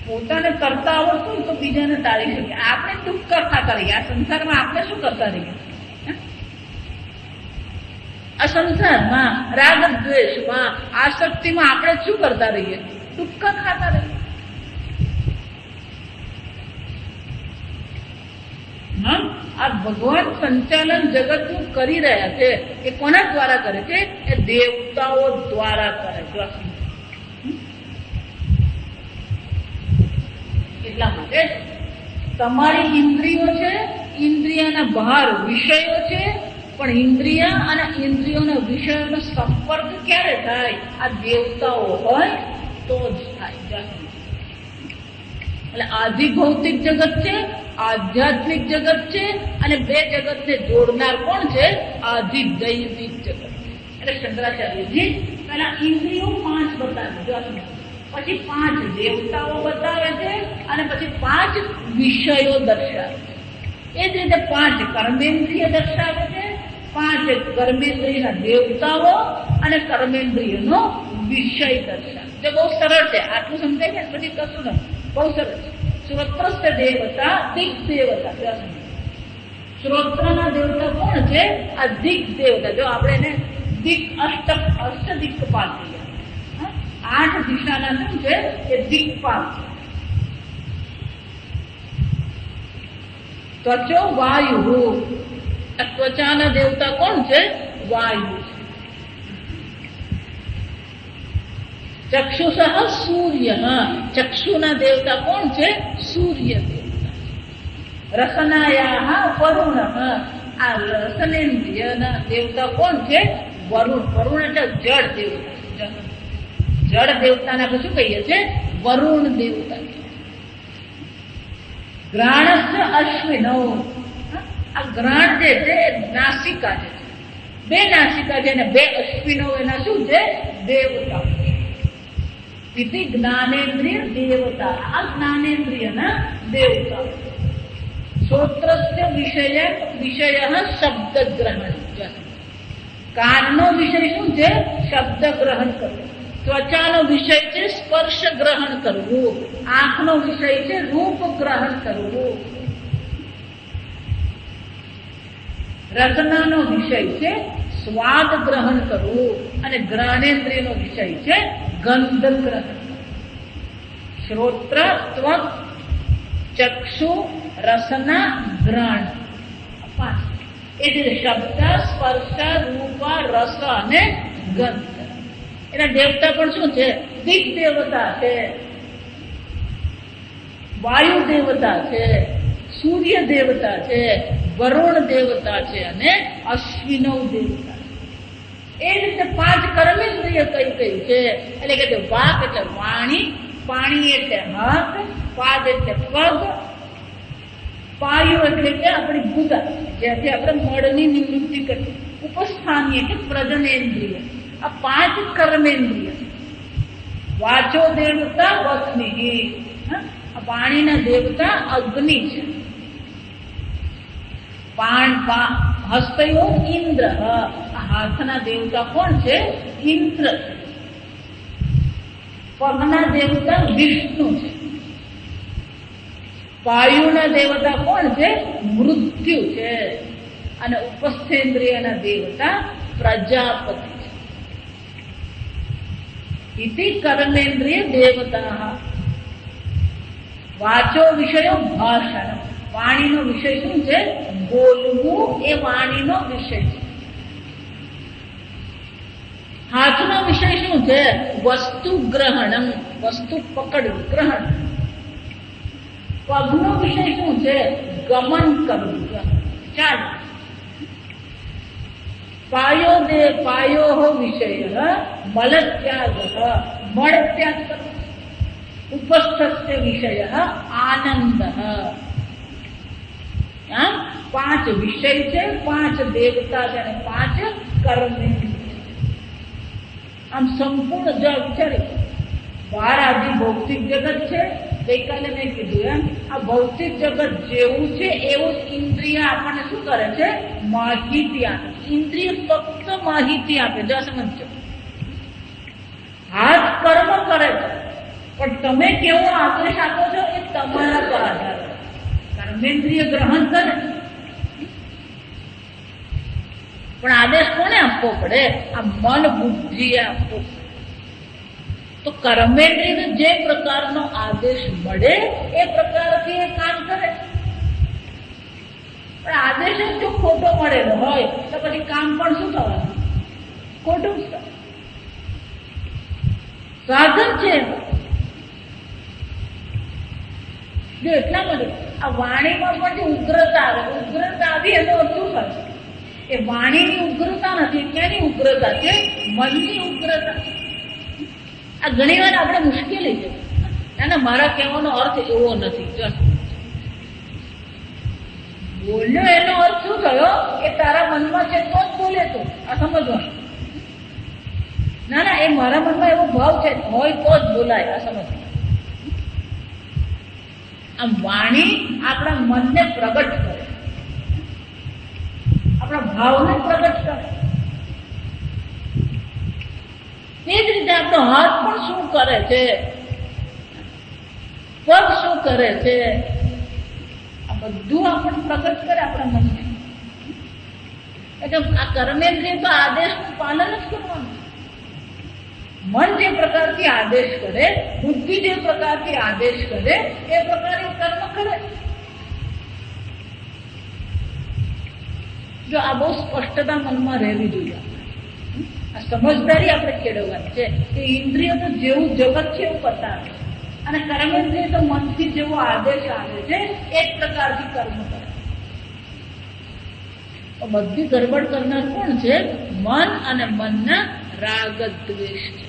પોતાને કરતા આવડતું તો બીજાને ટાળી શકે. આપણે દુઃખ ખાતા રહીએ આ સંસારમાં. આપણે શું કરતા રહીએ આ સંસારમાં? રાગ દ્વેષમાં, આસક્તિમાં આપણે શું કરતા રહીએ? દુઃખ ખાતા રહીએ. આ ભગવાન સંચાલન જગતનું કરી રહ્યા છે. એ કોના દ્વારા કરે છે? એ દેવતાઓ દ્વારા કરે છે. એટલા માટે તમારી ઇન્દ્રિયો છે, ઇન્દ્રિયના બહાર વિષયો છે, પણ ઇન્દ્રિય અને ઇન્દ્રિયોના વિષયોનો સંપર્ક ક્યારે થાય? આ દેવતાઓ હોય તો જ થાય. એટલે આદિ ભૌતિક જગત છે, આધ્યાત્મિક જગત છે, અને બે જગતને જોડનાર કોણ છે? આદિ દૈવિક જગત. એટલે શંકરાચાર્યજી પેલા ઇન્દ્રિયો 5 બતાવે, પછી 5 દેવતાઓ બતાવે છે, અને પછી 5 વિષયો દર્શાવે. એ જ રીતે 5 કર્મેન્દ્રિય દર્શાવે છે, 5 કર્મેન્દ્રિયના દેવતાઓ અને કર્મેન્દ્રિયનો વિષય દર્શાવે. જે બહુ સરળ છે. આટલું સમજાય ને પછી કશું નથી, બહુ સરળ છે. શ્રોત્રસ્ય દેવતા દિક દેવતા. શ્રોત્રના દેવતા કોણ છે? આ દિક દેવતા. જો આપણે એને દિક અષ્ટ દિક્પાલ કહીએ. 8 દિશાના શું છે? એ દિક્પાલ છે. ત્વચો વાયુ. ત્વચાના દેવતા કોણ છે? વાયુ. ચક્ષુષ સૂર્ય. ચક્ષુના દેવતા કોણ છે? સૂર્ય દેવતા. રસનાયા વરુણ. આ રસનેન્દ્રિયના દેવતા કોણ છે? વરુણ. વરુણ એટલે જળ દેવતા. જળ દેવતાને આપણે શું કહીએ છીએ? વરુણ દેવતા. ઘ્રાણસ્ય અશ્વિનૌ. આ ઘ્રાણ જે છે નાસિકા છે. 2 નાસિકા છે અને 2 અશ્વિનો એના શું છે? દેવતા. ઇતિ જ્ઞાનેન્દ્રિય દેવતા. આ જ્ઞાનેન્દ્રિયના દેવતા. શ્રોત્રસ્ય વિષય શબ્દ ગ્રહણ. કાનનો વિષય શું છે? શબ્દ ગ્રહણ કરવું. ત્વચાનો વિષય છે સ્પર્શ ગ્રહણ કરવું. આંખનો વિષય છે રૂપ ગ્રહણ કરવું. રસનાનો વિષય છે સ્વાદ ગ્રહણ કરવું. અને ઘ્રાણેન્દ્રિયનો વિષય છે ગંધ ગ્રહણ. શ્રોત્ર, ત્વક, ચક્ષુ, રસના, ઘ્રાણ. એટલે શબ્દ, સ્પર્શ, રૂપ, રસ અને ગંધ. એના દેવતા પણ શું છે? દિક દેવતા છે, વાયુ દેવતા છે, સૂર્ય દેવતા છે, વરુણ દેવતા છે અને અશ્વિનવ દેવતા. એ રીતે 5 કર્મેન્દ્રિય કઈ છે? એટલે કે વાક એટલે વાણી, પાણી એટલે હાથ, પાદ એટલે પગ, પાયુ એટલે કે આપણી ગુદા, જ્યાંથી આપણે મળની નિવૃત્તિ કરીએ, ઉપસ્થાની એટલે પ્રજનેન્દ્રિય, આ 5 કર્મેન્દ્રિય. વાચો દેવતા વસ્નિ, આ પાણીના દેવતા અગ્નિ છે. હસ્તયો ઇન્દ્ર, આ હાથના દેવતા કોણ છે? ઇન્દ્ર. પગના દેવતા વિષ્ણુ છે. વાયુના દેવતા કોણ છે? મૃત્યુ છે. અને ઉપસ્થેન્દ્રિયના દેવતા પ્રજાપતિ છે. ઇતિ કર્મેન્દ્રિય દેવતા. વાચો વિષયો ભાષણ, વાણીનો વિષય શું છે? બોલવું એ વાણીનો વિષય છે. હાથનો વિષય શું છે? વસ્તુ ગ્રહણમ, વસ્તુ પકડવું, ગ્રહણ. પગનો વિષય શું છે? ગમન કરવું, ચાલ. પાયો વિષય મલત્યાગ, મળ ત્યાગ કરવો. ઉપસ્થસ્ય વિષય આનંદ. 5 વિષય છે, 5 દેવતા છે અને 5 કર્મેન્દ્રિય. આમ સંપૂર્ણ જો વિચારે, બહાર આદિ ભૌતિક જગત છે. ગઈકાલે મેં કીધું એમ, આ ભૌતિક જગત જેવું છે એવું જ ઇન્દ્રિય આપણને શું કરે છે? માહિતી આપે. ઇન્દ્રિય ફક્ત માહિતી આપે. જો સમજો, હાથ કર્મ કરે છે, પણ તમે કેવો આદેશ આપો છો એ તમારા પર આધાર. કર્મેન્દ્રિય ગ્રહણ કરે, પણ આદેશ કોને આપવો પડે? આ મન બુદ્ધિએ આપવો પડે. તો કર્મેન્દ્રિયને જે પ્રકારનો આદેશ મળે એ પ્રકારથી એ કામ કરે. પણ આદેશ જો ખોટો મળેલો હોય તો પછી કામ પણ શું થવાનું? ખોટું જ થાય. સાધન છે જો એટલા માટે આ વાણીમાં પણ જે ઉગ્રતા આવે, ઉગ્રતા આવી એનો અર્થ શું થશે? એ વાણીની ઉગ્રતા નથી. ક્યાંની ઉગ્રતા છે? મનની ઉગ્રતા. આ ઘણી વાર આપણે મુશ્કેલી છે. ના, મારા કહેવાનો અર્થ એવો નથી. ચાલ, બોલ્યો એનો અર્થ શું થયો? એ તારા મનમાં છે તો જ બોલે તો. આ સમજવાનું. ના, એ મારા મનમાં એવો ભાવ છે હોય તો જ બોલાય. આ સમજવાનું. આમ વાણી આપણા મનને પ્રગટ કરે, આપણા ભાવને પ્રગટ કરે. તે જ રીતે આપણો હાથ પણ શું કરે છે? પગ શું કરે છે? આ બધું આપણને પ્રગટ કરે આપણા મનને. એટલે આ કર્મેન્દ્રિય તો આદેશનું પાલન જ કરવાનું. મન જે પ્રકારથી આદેશ કરે, બુદ્ધિ જે પ્રકારથી આદેશ કરે એ પ્રકારે કર્મ કરે. જો આ બહુ સ્પષ્ટતા મનમાં રહેવી જોઈએ. આ સમજદારી આપણે કેળવવાની છે કે ઇન્દ્રિય તો જેવું જગત છે એવું કરતા આવે અને કર્મેન્દ્રિય તો મનથી જેવો આદેશ આવે છે એ જ પ્રકારથી કર્મ કરે. બધી ગરબડ કરનાર કોણ છે? મન અને મનના રાગ દ્વેષ છે.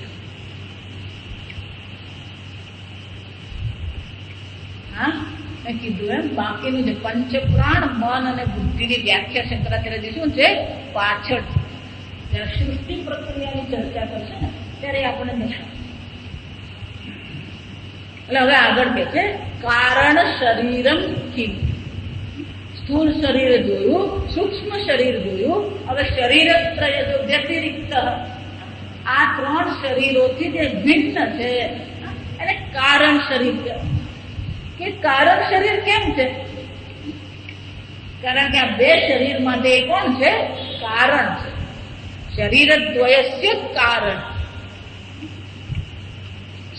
મેં કીધું એમ બાકીનું જે પંચ પ્રાણ, મન અને બુદ્ધિની વ્યાખ્યા શંકરાચાર્ય શું છે? પાછળ જયારે સૃષ્ટિ પ્રક્રિયાની ચર્ચા કરશે ને ત્યારે આપણે દર્શાવ. એટલે હવે આગળ કે છે કારણ શરીરમ કિમ. સ્થૂળ શરીર જોયું, સૂક્ષ્મ શરીર જોયું, હવે શરીરત્રય જો વ્યતિરિક્ત, આ 3 શરીરોથી જે ભિન્ન છે એને કારણ શરીર કહેવાય. કે કારણ શરીર કેમ છે? કારણ કે આ 2 શરીર માટે કોણ છે? કારણ છે. શરીરદ્વયસ્ય કારણ.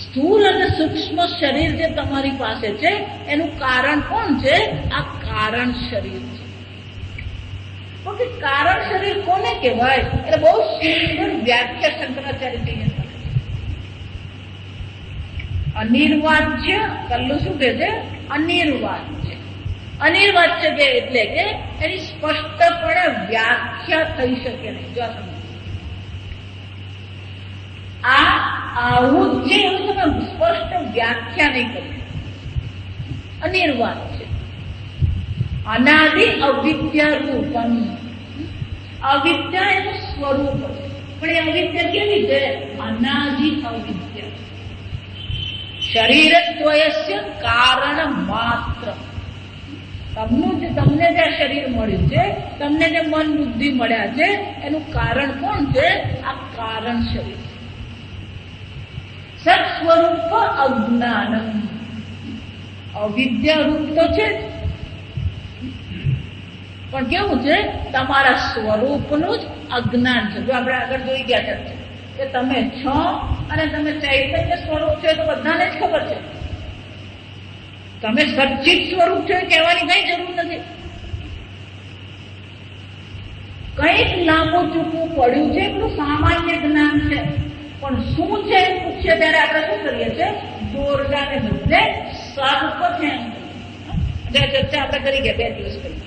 સ્થૂળ અને સૂક્ષ્મ શરીર જે તમારી પાસે છે એનું કારણ કોણ છે? આ કારણ શરીર છે. ઓકે, કારણ શરીર કોને કહેવાય? એટલે બહુ સુંદર વ્યાખ્યા શંકરાચાર્ય અનિર્વાચ્ય. કલ્લું શું કહે છે? અનિર્વાચ્ય. અનિર્વાચ્ય કે એટલે કે એની સ્પષ્ટપણે વ્યાખ્યા થઈ શકે નહીં. જો આ આવું છે એવું તમે સ્પષ્ટ વ્યાખ્યા નહીં કરી. અનિર્વાચ્ય. અનાદિ અવિદ્યા રૂપમ. અવિદ્યા એનું સ્વરૂપ છે. પણ એ અવિદ્યા કેવી છે? અનાદિ અવિદ્યા. શરીરદ્વયસ્ય કારણ માત્ર. તમને જે શરીર મળ્યું છે, તમને જે મન બુદ્ધિ મળ્યા છે, એનું કારણ કોણ છે? આ કારણ શરીર. સત સ્વરૂપ અજ્ઞાનમ. અવિદ્યા રૂપ તો છે જ, પણ કેવું છે? તમારા સ્વરૂપનું જ અજ્ઞાન છે. જો આપણે આગળ જોઈ ગયા છે કે તમે છો અને તમે ચૈતન્ય સ્વરૂપ છે, તો બધાને જ ખબર છે. તમે સચ્ચિત સ્વરૂપ છો એ કહેવાની કઈ જરૂર નથી. કંઈક લાંબુ ચૂકવું પડ્યું છે, એટલું સામાન્ય જ્ઞાન છે, પણ શું છે એ પૂછીએ ત્યારે આપણે શું કરીએ છીએ? દોરડાને બદલે સર્પ છે ચર્ચા આપણે કરી ગયા 2 દિવસ કરી.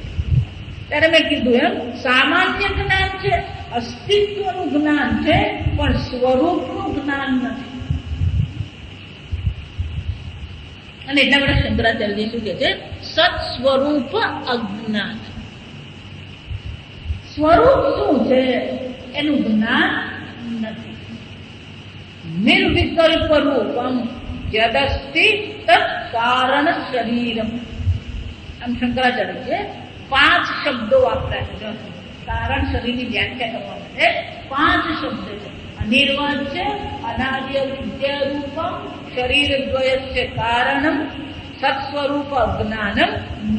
ત્યારે મેં કીધું એમ સામાન્ય જ્ઞાન છે, અસ્તિત્વનું જ્ઞાન છે, પણ સ્વરૂપનું જ્ઞાન નથી. અને એટલા બધા શંકરાચાર્ય શું કે છે? સત સ્વરૂપ અજ્ઞાન. સ્વરૂપ શું છે એનું જ્ઞાન નથી. નિર્વિકલ્પ રૂપમ યદસ્તિ તત્ કારણ શરીરમ. આમ શંકરાચાર્ય છે 5 શબ્દો વાપર્યા છે. કારણ શરીરની વ્યાખ્યા કરવા માટે 5 શબ્દ છે. અનિર્વાચ્ય, અનાદિ અવિદ્યા રૂપમ, શરીરદ્વયસ્ય કારણમ, સત્સ્વરૂપ અજ્ઞાનમ,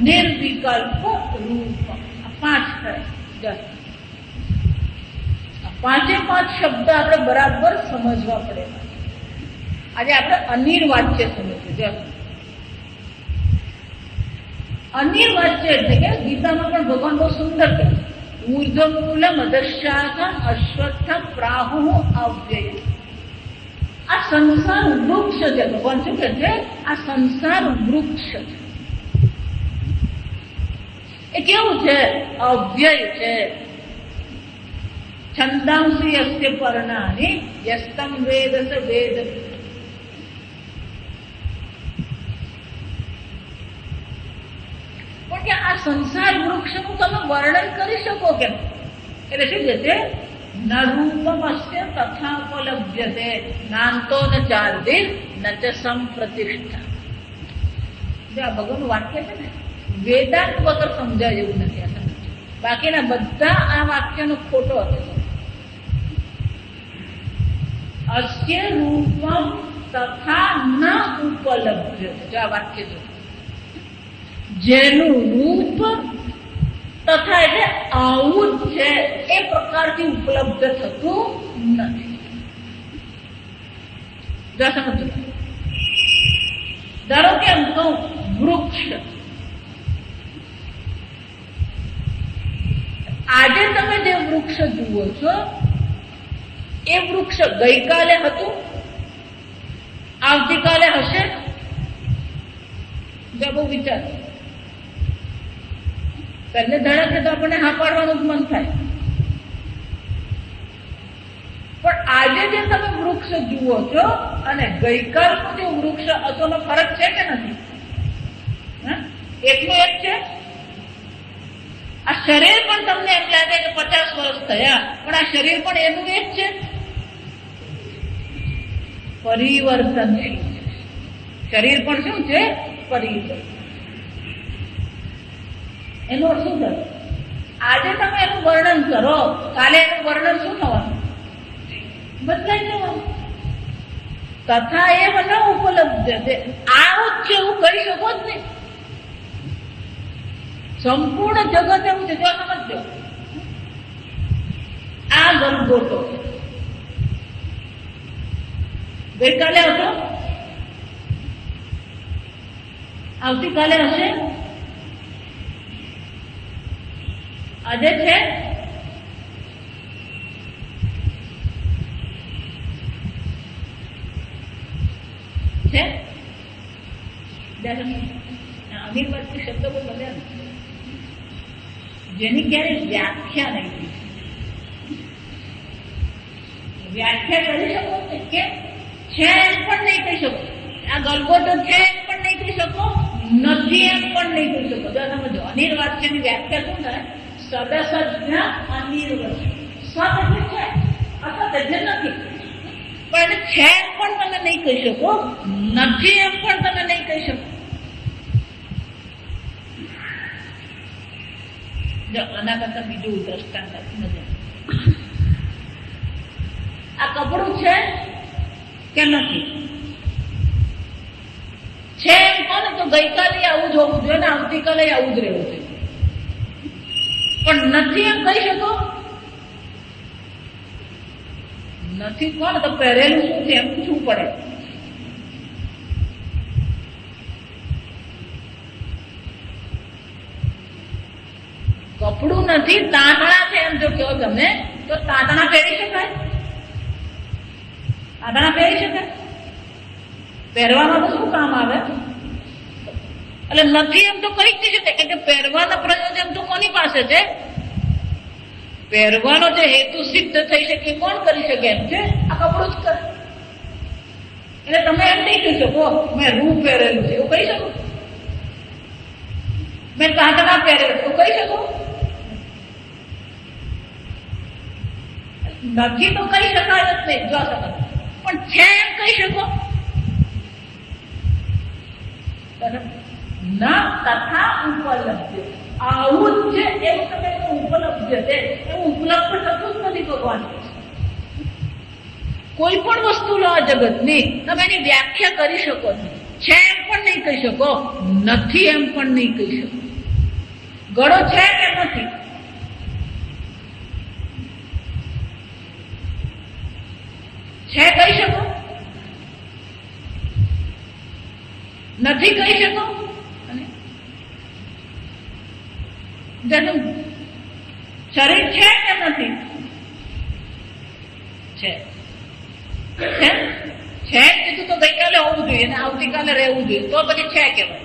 નિર્વિકલ્પ રૂપમ. આ 5 થાય. પાંચે 5 શબ્દ આપણે બરાબર સમજવા પડે. આજે આપણે અનિર્વાચ્ય સમજીશું. અનિર્વાચ્ય એટલે કે ગીતામાં પણ ભગવાન બહુ સુંદર કહે, ઊર્ધ્વમૂલ મદશાખા અશ્વત્થ પ્રાહુ અવ્યય. આ સંસાર વૃક્ષ છે. ભગવાન શું કહે છે? આ સંસાર વૃક્ષ છે. એ કેવું છે? અવ્યય છે. છંદાંસી યસ્ય પર્ણાની યસ્તમ વેદ સ વેદ. પણ કે આ સંસાર વૃક્ષનું તમે વર્ણન કરી શકો કેમ? એટલે શું કહે છે? ન રૂપમસ્ય તથાપલભ્યતે નાંતો ન ચાર્દિર ન ચ સંપ્રતિષ્ઠા. જે આ ભગવાનનું વાક્ય છે ને, વેદાંત વગર સમજાય એવું નથી. આ બાકીના બધા આ વાક્યનો ખોટો હતો. અસ્ય રૂપમ તથા ન ઉપલબ્ધ્ય. જો આ વાક્ય જો, જેનું રૂપ તથા એટલે આવું જ છે એ પ્રકારથી ઉપલબ્ધ થતું નથી. સમજો. ધારો કે એમ કહું વૃક્ષ. આજે તમે જે વૃક્ષ જુઓ છો એ વૃક્ષ ગઈકાલે હતું, આવતીકાલે હશે? બહુ વિચાર. પહેલે ધડકે તો આપણને હા પાડવાનું જ મન થાય, પણ આજે જે તમે વૃક્ષ જુઓ છો અને ગઈકાલનું જે વૃક્ષ હતું એનો ફરક છે કે નથી? એકનું એક છે. આ શરીર પણ તમને એમ લાગે કે 50 વર્ષ થયા, પણ આ શરીર પણ એનું એક છે. પરિવર્તનશીલ શરીર પણ શું છે? પરિવર્તન. એનું અર્થ શું થયું? આજે તમે એનું વર્ણન કરો, કાલે એનું વર્ણન શું થવાનું? બદલાઈ જવાનું. તથા એ ન ઉપલબ્ધ છે. આવું જ છે એવું કહી શકો જ નહીં. સંપૂર્ણ જગત એવું છે. જો સમજો, આ ગલગોટો ગઈકાલે હતો, આવતીકાલે હશે, આજે છે, અનિર્વાચ્ય શબ્દ બહુ બધા જેની ક્યારેય વ્યાખ્યા નહીં થઈ. વ્યાખ્યા કરી શકો કે છે એમ પણ નહીં કહી શકો. આ ગલગોટો છે એમ પણ નહીં કહી શકો, નથી એમ પણ નહીં કહી શકો. જો સમજો, અનિર્વાચ્યની વ્યાખ્યા શું થાય? સદસજ્ઞ અનિર્વચ્ય. સદ એટલે છે અસત એટલે નથી, પણ એને છે એમ પણ તમે નહીં કહી શકો, નથી એમ પણ તમે નહીં કહી શકો. જો આના કરતા બીજું દ્રષ્ટાંત નથી. આ કપડું છે કે નથી? છે એમ કોને તો ગઈકાલે આવું જ હોવું જોઈએ ને આવતીકાલે આવું જ રહેવું જોઈએ, પણ નથી એમ કહી શકો? નથી કોને તો પહેરેલું શું છે એમ પૂછવું પડે. કપડું નથી, તાંતણા છે એમ જો કહો તમે, તો તાંતણા પહેરી શકાય? તાંતણા પહેરી શકાય? પહેરવામાં તો શું કામ આવે? એટલે નથી એમ તો કઈ જ નહીં શકે, કે પહેરવાના પ્રયોજન તો કોની પાસે છે? પહેરવાનો જે હેતુ સિદ્ધ થઈ શકે કોણ કરી શકે એમ છે? આ કપડું જ કરે. એટલે તમે એમ નહીં કહી શકો મેં રૂ પહેરેલું છે એવું કહી શકો? મેં તાંતણા પહેરેલું તો કહી શકો? નથી તો કહી શકાય જ નહીં, જો શકાય, પણ છે એમ કહી શકો? ના તથા ઉપલબ્ધ, આવું જ છે એવું તમે ઉપલબ્ધ છે એવું ઉપલબ્ધ થતું જ નથી ભગવાન. કોઈ પણ વસ્તુ લો જગતની, તમે એની વ્યાખ્યા કરી શકો નહીં. છે એમ પણ નહીં કહી શકો, નથી એમ પણ નહીં કહી શકો. ઘડો છે કે નથી? છે કહી શકો? નથી કહી શકો? શરીર છે કે નથી? છે. છે કીધું તો ગઈકાલે હોવું જોઈએ ને આવતીકાલે રહેવું જોઈએ, તો પછી છે કેવાય.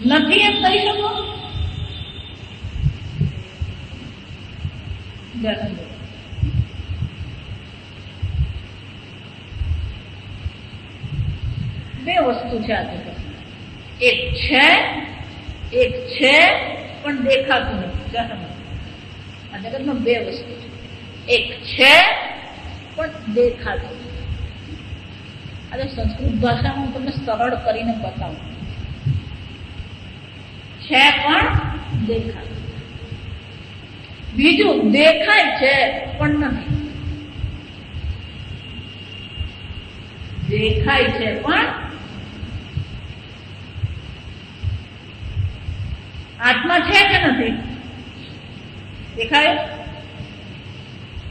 નથી એમ કહી શકો? બે વસ્તુ છે આ જગત, એક છે પણ દેખાતું નથી. આ જગતમાં બે વસ્તુ છે, એક છે પણ દેખાતું નથી. આજે સંસ્કૃત ભાષામાં હું તમને સરળ કરીને બતાવું. છે પણ દેખાતું, બીજું દેખાય છે પણ નથી. દેખાય છે પણ આત્મા છે કે નથી? દેખાય?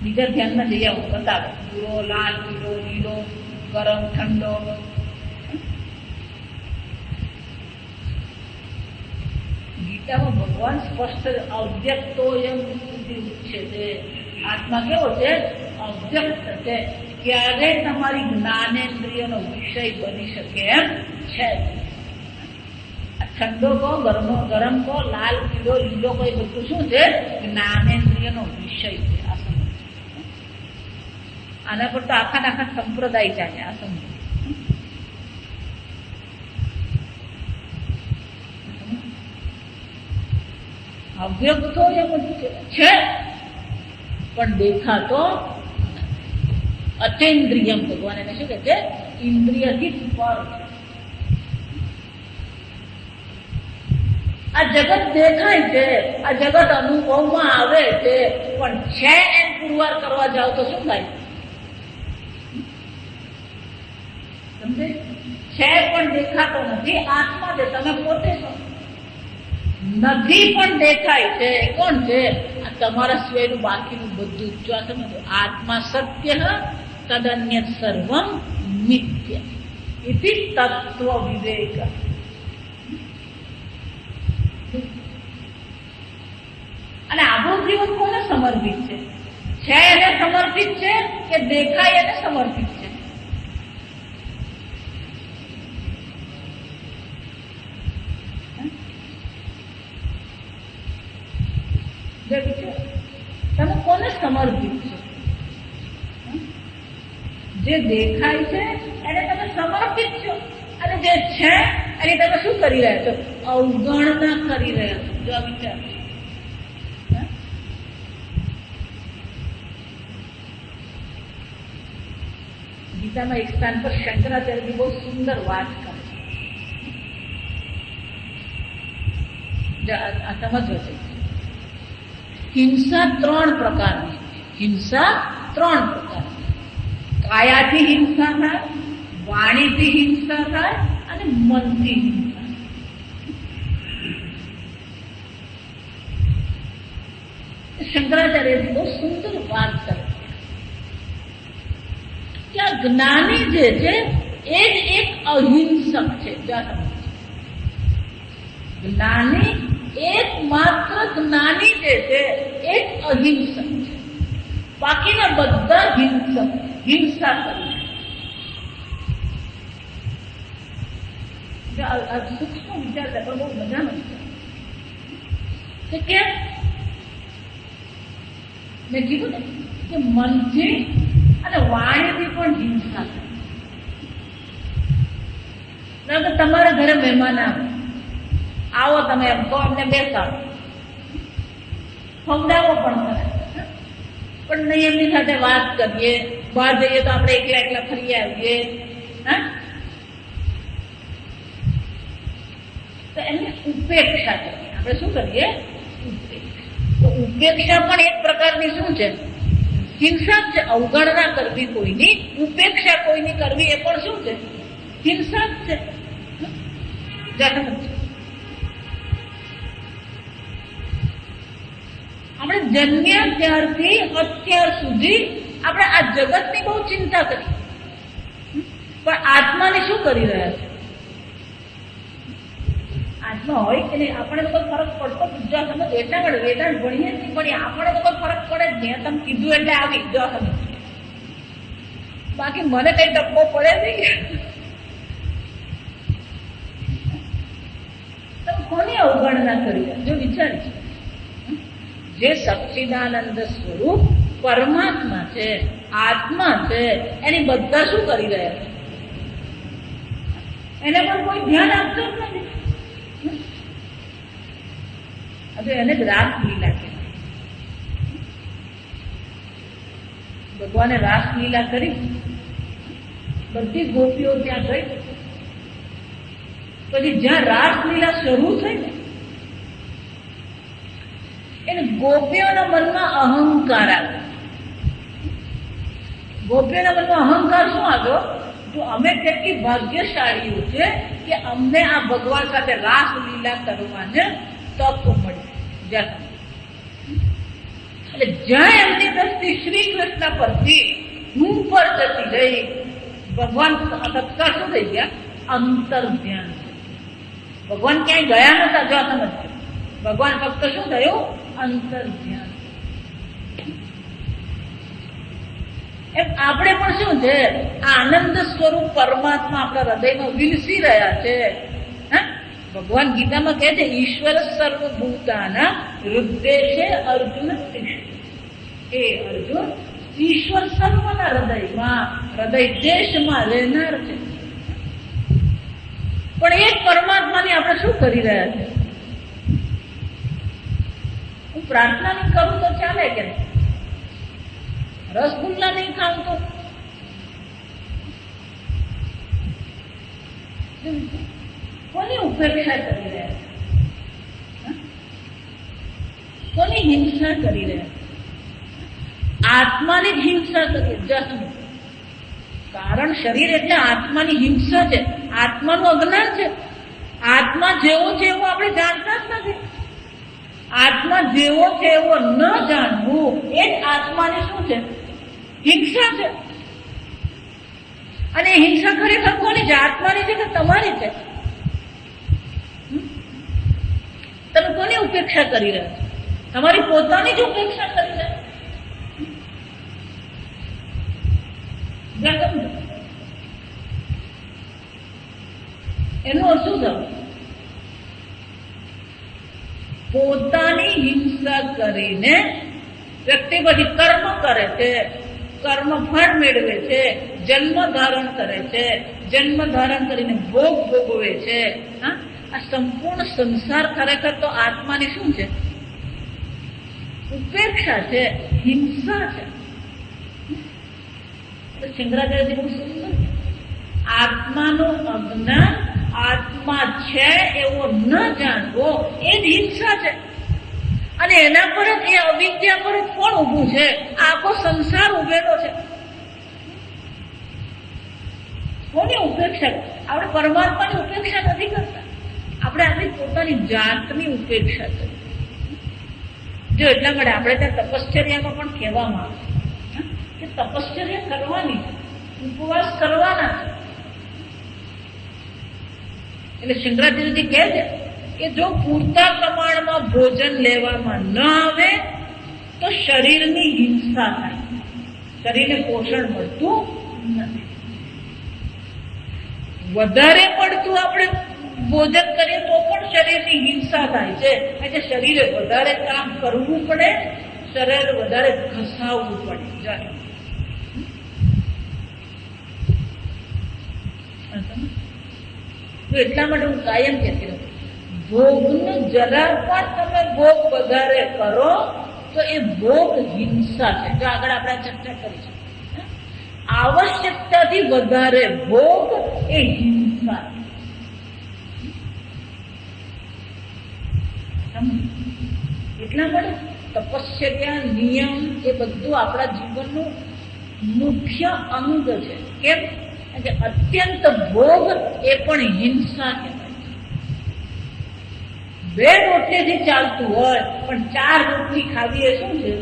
બીજા ધ્યાનમાં જઈ આવું, બતાવો. ભૂરો, લાલ, પીળો, લીલો, ગરમ, ઠંડો. ગીતામાં ભગવાન સ્પષ્ટ અવ્યક્તો એમ છે. આત્મા કેવો છે? અવ્યક્ત છે. ક્યારે તમારી જ્ઞાનેન્દ્રિયનો વિષય બની શકે એમ છે. ઠંડો કહો, ગરમ કહો, લાલ, પીળો, લીલો કહો, એ બધું શું છે? જ્ઞાનેન્દ્રિયનો વિષય છે. આ સમજ. આના પર તો આખા સંપ્રદાય ચાલે. આ સમજ. અવ્યક્તો એમ છે પણ દેખાતો અચેન્દ્રિયમ. ભગવાન એને શું કહે છે? ઇન્દ્રિયથી પર. આ જગત દેખાય છે, આ જગત અનુભવમાં આવે છે, પણ છે એમ પુરવાર કરવા જાવ તો શું થાય? સમજે? છે પણ દેખાતો નથી. આત્મા છે, તમે પોતે છો. નથી પણ દેખાય છે. કોણ છે? આ તમારા સિવાયનું બાકીનું બધું જ. સમજો, આત્મા સત્ય તદન્ય સર્વમ મિથ્ય ઇતિ તત્વ વિવેક. અને આપણું જીવન કોને સમર્પિત છે? છે એને સમર્પિત છે કે દેખાય એને સમર્પિત છે? તમે કોને સમર્પિત છો? જે દેખાય છે એને તમે સમર્પિત છો, અને જે છે એની તમે શું કરી રહ્યા છો? અવગણના કરી રહ્યા છો. જો આ વિચાર ગીતામાં એક સ્થાન પર શંકરાચાર્યની બહુ સુંદર વાત કરે છે, આ સમજવો છે. હિંસા 3 પ્રકારની. હિંસા 3 પ્રકારની. કાયાથી હિંસા થાય, વાણીથી હિંસા થાય અને મનથી હિંસા. શંકરાચાર્યજી બહુ સુંદર વાત કરે કે આ જ્ઞાની જે છે એ જ એક અહિંસક છે. જ્ઞાની એકમાત્ર જ્ઞાની જે છે એ જ અહિંસક છે. બાકીના બધા હિંસા કરી. સૂક્ષ્મ વિચાર પણ બહુ મજાનો વિચાર કે કેમ મેં કીધું ને કે મનથી અને વાણીથી પણ હિંસા થાય. તમારા ઘરે મહેમાન આવો તમે એમ કહો, એમને બેસાડો, ખવડાવો પણ કરે, પણ નહીં એમની સાથે વાત કરીએ. બહાર જઈએ તો આપણે એકલા ફરી આવીએ. તો એમની ઉપેક્ષા કરીએ. આપણે શું કરીએ? ઉપેક્ષા. તો ઉપેક્ષા પણ એક પ્રકારની શું છે? હિંસા જ છે. અવગણના કરવી કોઈની, ઉપેક્ષા કોઈની કરવી એ પણ શું છે? હિંસા જ છે. આપણે જન્મ્યા ત્યારથી અત્યાર સુધી આપણે આ જગતની બહુ ચિંતા કરી, પણ આત્માને શું કરી રહ્યા છે? આત્મા હોય કે નહીં આપણે તો કોઈ ફરક પડતો જો સમજ. એટલા માટે વેદાંત ભણીએ જ નહીં, પણ આપણે તો કોઈ ફરક પડે જ નહીં. તમે કીધું એટલે આવી જો સમજ. બાકી મને કઈ ટપ્પો પડે નહીં. તમે કોની અવગણના કરી રહ્યા જો વિચારી. જે સચ્ચિદાનંદ સ્વરૂપ પરમાત્મા છે, આત્મા છે, એની બધા શું કરી રહ્યા છે? એને પણ કોઈ ધ્યાન આપતું જ નથી. હવે એને જ રાસલીલા કે ભગવાને રાસલીલા કરી. બધી ગોપીઓ ત્યાં ગઈ. પછી જ્યાં રાસલીલા શરૂ થઈ ને એને ગોપીઓના મનમાં અહંકાર આવ્યો. ગોપીઓના મનમાં અહંકાર શું આવ્યો? જો અમે કેટલી ભાગ્યશાળીઓ છે કે અમને આ ભગવાન સાથે રાસલીલા કરવાને તક મળી. એટલે જ્યાં એમની દ્રષ્ટિ શ્રી કૃષ્ણ પરથી હું પર જતી રહી, ભગવાન તત્કાળ શું થઈ ગયા? અંતર ધ્યાન. ભગવાન ક્યાંય ગયા નતા. જો સમજ. ભગવાન ફક્ત શું થયું? અંતર ધ્યાન. એમ આપણે પણ શું છે? આનંદ સ્વરૂપ પરમાત્મા આપણા હૃદયમાં વિલસી રહ્યા છે. ભગવાન ગીતામાં કહે છે ઈશ્વર સર્વભૂતાના હૃદય અર્જુન તિષ્ઠ. હે અર્જુન, ઈશ્વર સર્વના હૃદયમાં, હૃદય દેશમાં રહેનાર છે. પણ એક પરમાત્માની આપણે શું કરી રહ્યા છે? હું પ્રાર્થના નહીં કરું તો ચાલે કે નહીં? રસગુલ્લા નહીં ખાઉં તો કોની ઉપેક્ષા કરી રહ્યા છે? કોની હિંસા કરી રહ્યા છે? આત્માની જ હિંસા કરી. કારણ શરીર એટલે આત્માની હિંસા છે. આત્માનું અજ્ઞાન છે. આત્મા જેવો છે એવો આપણે જાણતા જ નથી. આત્મા જેવો છે એવો ન જાણવું એ જ આત્માની શું છે? હિંસા છે. અને હિંસા ખરેખર કોની છે? આત્માની છે કે તમારી છે? તમે કોની ઉપેક્ષા કરી રહ્યા છો? તમારી પોતાની જ ઉપેક્ષા કરી રહ્યા. એનો અર્થ શું થયો? પોતાની હિંસા કરીને વ્યક્તિ પછી કર્મ કરે છે, કર્મ ફળ મેળવે છે, જન્મ ધારણ કરે છે, જન્મ ધારણ કરીને ભોગ ભોગવે છે. આ સંપૂર્ણ સંસાર ખરેખર તો આત્માની શું છે? ઉપેક્ષા છે, હિંસા છે. તો શંકરાચાર્યજી બહુ સુંદર, આત્માનું અજ્ઞાન, આત્મા છે એવો ન જાણવો એ જ હિંસા છે. અને એના પર જ, એ અવિદ્યા પર જ કોણ ઊભું છે? આખો સંસાર ઉભેલો છે. કોની ઉપેક્ષા? આપણે પરમાત્માની ઉપેક્ષા નથી કરતા, આપણે આપણી પોતાની જાતની ઉપેક્ષા કરીએ. જો એટલા માટે આપણે ત્યાં તપશ્ચર્યામાં પણ કહેવામાં આવે કે તપશ્ચર્યા કરવાની, ઉપવાસ કરવાના. એટલે શંકરાચાર્યજી કહે છે કે જો પૂરતા પ્રમાણમાં ભોજન લેવામાં ન આવે તો શરીરની હિંસા થાય, શરીરને પોષણ મળતું નથી. વધારે પડતું આપણે ભોજન કરીએ તો પણ શરીરની હિંસા થાય છે. એટલે શરીરે વધારે કામ કરવું પડે, શરીર વધારે ઘસાવવું પડે. એટલા માટે હું કાયમ કહેતી રહું, ભોગનું જરા પણ તમે ભોગ વધારે કરો તો એ ભોગ હિંસા છે. જો આગળ આપણે ચર્ચા કરીશું, આવશ્યકતાથી વધારે ભોગ એ હિંસા. એટલા માટે તપશ્ચર્યા, નિયમ એ બધું આપણા જીવનનું મુખ્ય અંગ છે. કેમ કે અત્યંત ભોગ એ પણ હિંસા કહેવાય. 2 રોટલીથી ચાલતું હોય પણ 4 રોટલી ખાવી એ શું છે?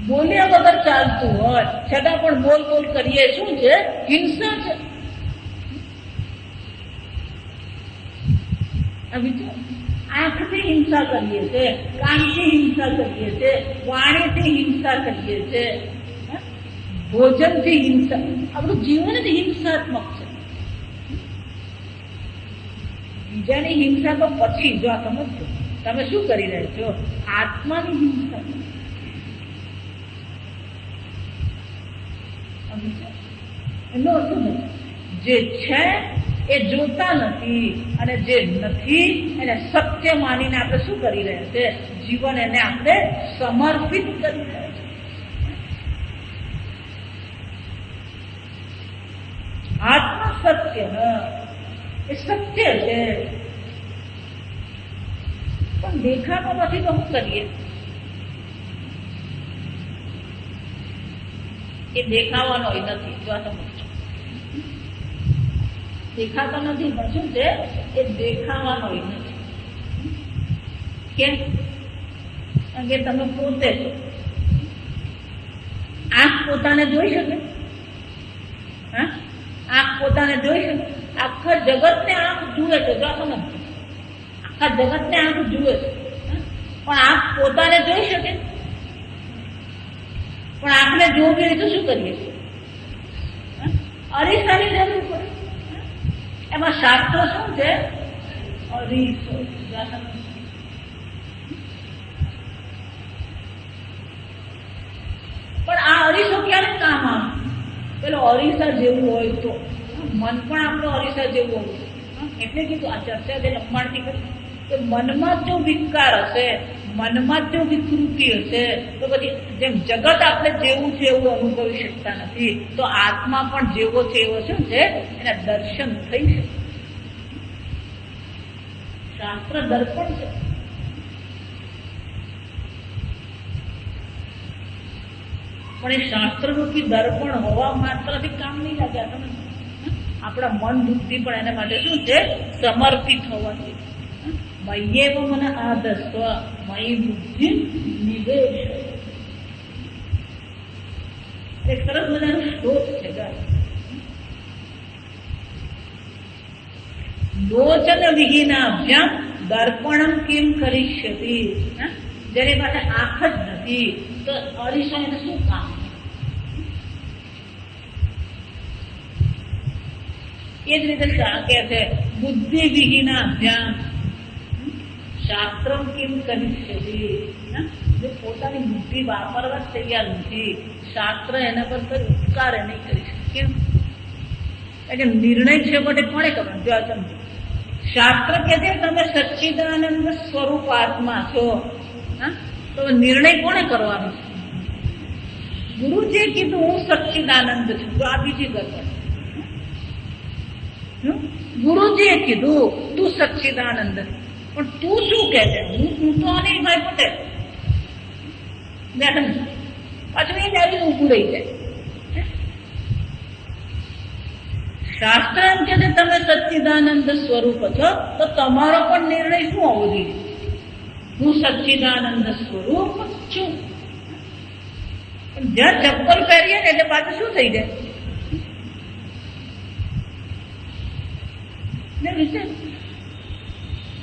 બોલ્યા વગર ચાલતું હોય છતાં પણ બોલ બોલ કરીએ, શું છે? હિંસા છે. આંખથી હિંસા કરીએ છીએ, કાનથી હિંસા કરીએ છીએ, વાણીથી હિંસા કરીએ છીએ, ભોજનથી હિંસા. આપણું જીવન જ હિંસાત્મક છે. બીજાની હિંસા તો પછી, જો આ સમજો તમે શું કરી રહ્યા છો, આત્માની હિંસા. એનો અર્થ જે છે એ જોતા નથી અને જે નથી એને સત્ય માનીને આપણે શું કરી રહ્યા છે? જીવન એને આપણે સમર્પિત કરી રહ્યા છે. આત્મા સત્ય એ સત્ય છે, પણ દેખાતો નથી તો શું કરીએ? એ દેખાવાનો નથી. જો સમજો, દેખાતો નથી પણ શું છે? એ દેખાવાનો નથી. કેમ? કારણ કે તમે પોતે છો. આંખ પોતાને જોઈ શકે? હા, આંખ પોતાને જોઈ શકે? આખા જગતને આંખ જુએ છે. જો સમજો, આખા જગતને આંખ જુએ છે, પણ આંખ પોતાને જોઈ શકે? પણ આપણે જોવી હોય તો શું કરીએ છીએ? અરીસાની જરૂર પડે. એમાં શાસ્ત્રો શું છે? અરીસો. પણ આ અરીસો ક્યારે કામ આવે? પેલો અરીસા જેવું હોય તો મન પણ આપણો અરીસા જેવું હોય. એટલે કીધું આ ચર્ચા જે લંબાણથી કરી કે મનમાં જો વિકાર હશે, મનમાં જો વિકૃતિ હશે તો પછી જેમ જગત આપણે જેવું છે એવું અનુભવી શકતા નથી, તો આત્મા પણ જેવો છે એવો શું છે? એના દર્શન થઈ શકે. શાસ્ત્ર દર્પણ છે. પણ એ શાસ્ત્રરૂપી દર્પણ હોવા માત્રથી કામ નહીં લાગે. આપણા મન બુદ્ધિ પણ એના માટે શું છે? સમર્પિત હોવા જોઈએ. મય્યેવ મને આદસ્વ મયી બુદ્ધિ નિવેશ. એક સરસ મજાનો શ્લોક છે. લોચન વિહીનાભ્યામ દર્પણમ કિમ કરિષ્યતિ. જેની પાસે આંખ જ નથી તો અરીસો એને શું કામ? એ જ રીતે કે છે બુદ્ધિ વિહીનાભ્યામ શાસ્ત્રમ કિમ કરિષ્યતિ. જે પોતાની બુદ્ધિ વાપરવા જ તૈયાર નથી, શાસ્ત્ર એના પર કોઈ ઉપકાર નહીં કરી શકે. કેમ? એટલે નિર્ણય છે માટે કોણે કરવાનો? જો સમજો, શાસ્ત્ર કે છે તમે સચ્ચિદાનંદ સ્વરૂપ આત્મા છો, તો નિર્ણય કોણે કરવાનો? ગુરુજીએ કીધું હું સચ્ચિદાનંદ છું, તો આ બીજી ગરબડ. ગુરુજીએ કીધું તું સચ્ચિદાનંદ, પણ તું શું કહે છે? હું તો અનિલભાઈ પટેલ. પાછું એ આવી ઊભું રહી જાય. શાસ્ત્ર એમ કે છે તમે સચ્ચિદાનંદ સ્વરૂપ છો, તો તમારો પણ નિર્ણય શું હોવો જોઈએ? હું સચ્ચિદાનંદ સ્વરૂપ છું. જ્યાં ચપ્પલ પહેરીએ ને એટલે પાછું શું થઈ જાય?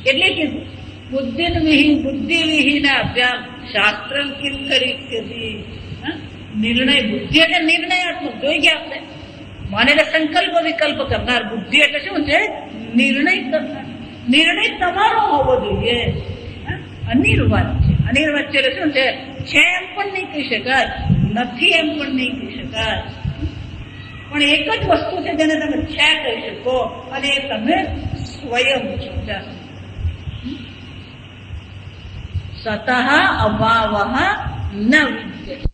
એટલે કે બુદ્ધિ વિહીન અભ્યામ શાસ્ત્ર કિમ કરી નિર્ણય. બુદ્ધિ એટલે નિર્ણયાત્મક. જોઈ ગયા આપણે. માને એટલે સંકલ્પ વિકલ્પ કરનાર. બુદ્ધિ એટલે શું છે? નિર્ણય કરનાર. નિર્ણય તમારો હોવો જોઈએ. અનિર્વાચ છે. અનિર્વાચ એટલે શું છે? એમ પણ નહીં કહી શકાય, નથી એમ પણ નહીં કહી શકાય. પણ એક જ વસ્તુ છે જેને તમે છે કહી શકો, અને એ તમે સ્વયં છો. સતઃ અભાવઃ ન વિદ્યતે.